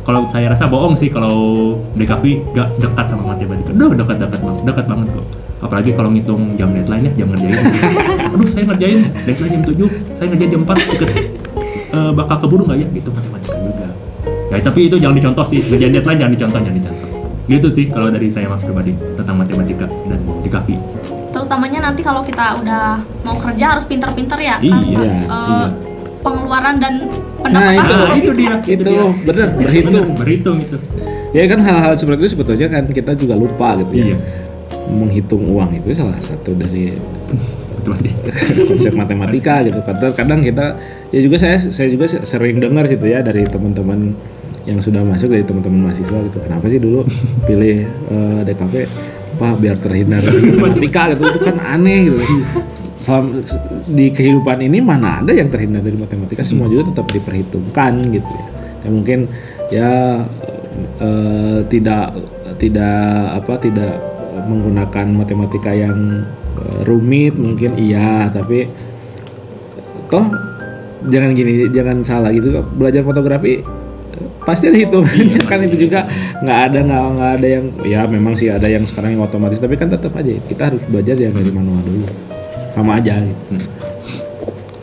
kalau saya rasa bohong sih kalau DKV gak dekat sama matematika. Dekat banget kok. Apalagi kalau ngitung jam deadline ya, jam ngerjain. Aduh saya ngerjain deadline jam 7, saya ngerjain jam 4, bakal keburu nggak ya gitu, matematika juga. Ya tapi itu jangan dicontoh sih, ngerjain deadline jangan dicontoh. Gitu sih kalau dari saya mas pribadi tentang matematika dan DKV. Terutamanya nanti kalau kita udah mau kerja harus pinter-pinter ya. Iya, kan? Pengeluaran dan Nah, pendapatan. itu bener, berhitung itu. Ya kan hal-hal seperti itu sebetulnya kan kita juga lupa gitu ya. Iya. Menghitung uang itu salah satu dari Matematika. konsep matematika gitu. Kadang kita ya juga saya juga sering dengar gitu ya dari teman-teman yang sudah masuk, dari teman-teman mahasiswa gitu. Kenapa sih dulu pilih DKV? Pak biar terhindar dari matematika gitu. Itu kan aneh gitu. Di kehidupan ini mana ada yang terhindar dari matematika, semua juga tetap diperhitungkan gitu ya. Ya mungkin ya tidak menggunakan matematika yang rumit mungkin iya, tapi toh jangan salah gitu, belajar fotografi pasti ada hitungannya kan. Itu juga nggak ada yang ya memang sih ada yang sekarang yang otomatis, tapi kan tetap aja kita harus belajar yang dari manual dulu, sama aja gitu.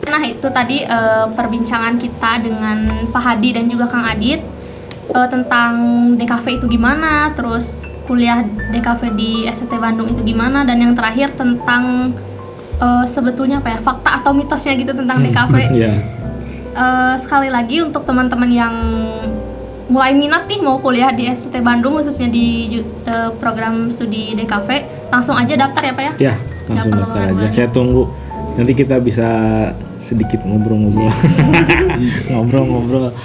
Nah itu tadi perbincangan kita dengan Pak Hadi dan juga Kang Adit tentang DKV itu gimana, terus kuliah DKV di STT Bandung itu gimana, dan yang terakhir tentang sebetulnya apa ya, fakta atau mitosnya gitu tentang DKV. Iya. Sekali lagi untuk teman-teman yang mulai minat nih mau kuliah di STT Bandung khususnya di program studi DKV, langsung aja daftar ya Pak ya? Ya, langsung Nggak perlu daftar aja. lama-lama. Saya tunggu. Nanti kita bisa sedikit ngobrol-ngobrol. Ngobrol-ngobrol.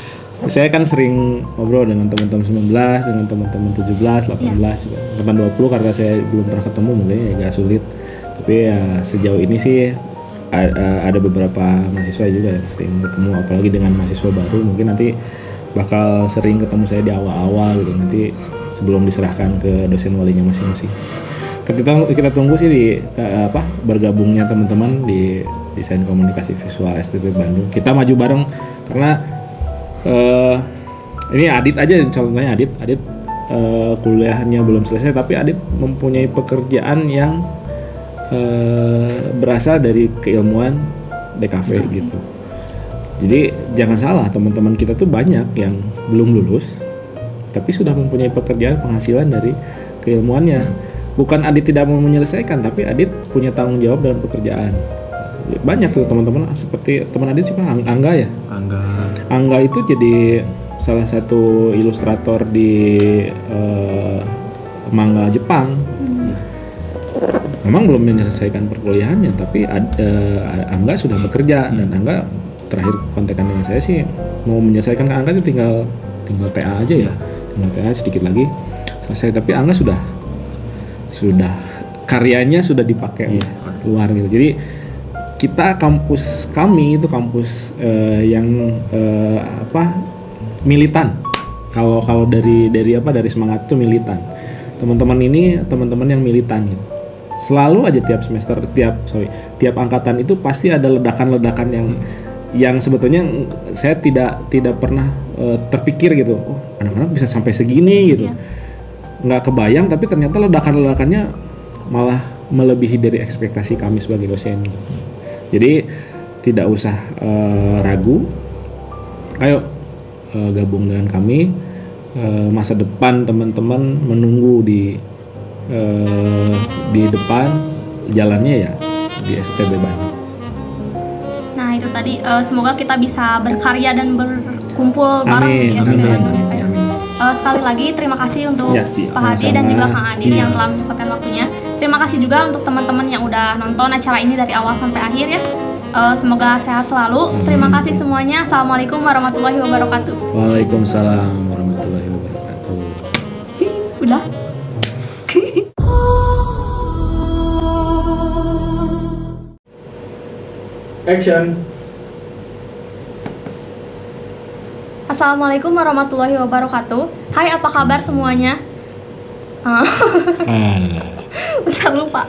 Saya kan sering ngobrol dengan teman-teman 19, dengan teman-teman 17, 18, 20 karena saya belum pernah ketemu, mungkin agak sulit. Tapi ya sejauh ini sih ada beberapa mahasiswa juga yang sering ketemu, apalagi dengan mahasiswa baru mungkin nanti bakal sering ketemu saya di awal-awal gitu, nanti sebelum diserahkan ke dosen walinya masing-masing. Kita tunggu sih di bergabungnya teman-teman di desain komunikasi visual STT Bandung. Kita maju bareng karena ini Adit aja contohnya. Adit kuliahnya belum selesai, tapi Adit mempunyai pekerjaan yang berasal dari keilmuan DKV gitu. Jadi jangan salah, teman-teman kita tuh banyak yang belum lulus tapi sudah mempunyai pekerjaan, penghasilan dari keilmuannya. Bukan Adit tidak mau menyelesaikan, tapi Adit punya tanggung jawab dalam pekerjaan. Banyak tuh teman-teman seperti teman Adit siapa? Angga ya? Angga itu jadi salah satu ilustrator di manga Jepang. Memang belum menyelesaikan perkuliahannya, tapi Angga sudah bekerja. Dan Angga terakhir kontekan dengan saya sih mau menyelesaikan. Angga itu tinggal TA aja ya, tinggal TA sedikit lagi selesai. Tapi Angga sudah karyanya sudah dipakai luar gitu. Jadi kami itu kampus yang militan. Kalau dari semangat itu militan. Teman-teman ini teman-teman yang militan gitu. Selalu aja tiap angkatan itu pasti ada ledakan-ledakan yang sebetulnya saya tidak pernah terpikir gitu. Oh, anak-anak bisa sampai segini gitu. Nggak kebayang, tapi ternyata ledakan-ledakannya malah melebihi dari ekspektasi kami sebagai dosen. Jadi tidak usah ragu. Ayo gabung dengan kami. Masa depan teman-teman menunggu di di depan jalannya ya di STB Bandung. Nah itu tadi semoga kita bisa berkarya dan berkumpul bareng Amin, di STB amin, Bandung. amin. Sekali lagi terima kasih untuk Ya, Pak Hadi dan sama-sama. juga Kang Adit yang Siap. telah menyempatkan waktunya. Terima kasih juga untuk teman-teman yang udah nonton acara ini dari awal sampai akhir ya. Semoga sehat selalu. Terima kasih semuanya. Assalamualaikum warahmatullahi wabarakatuh. Waalaikumsalam warahmatullahi wabarakatuh. Udah. Action. Assalamualaikum warahmatullahi wabarakatuh. Hai, apa kabar semuanya? Udah lupa.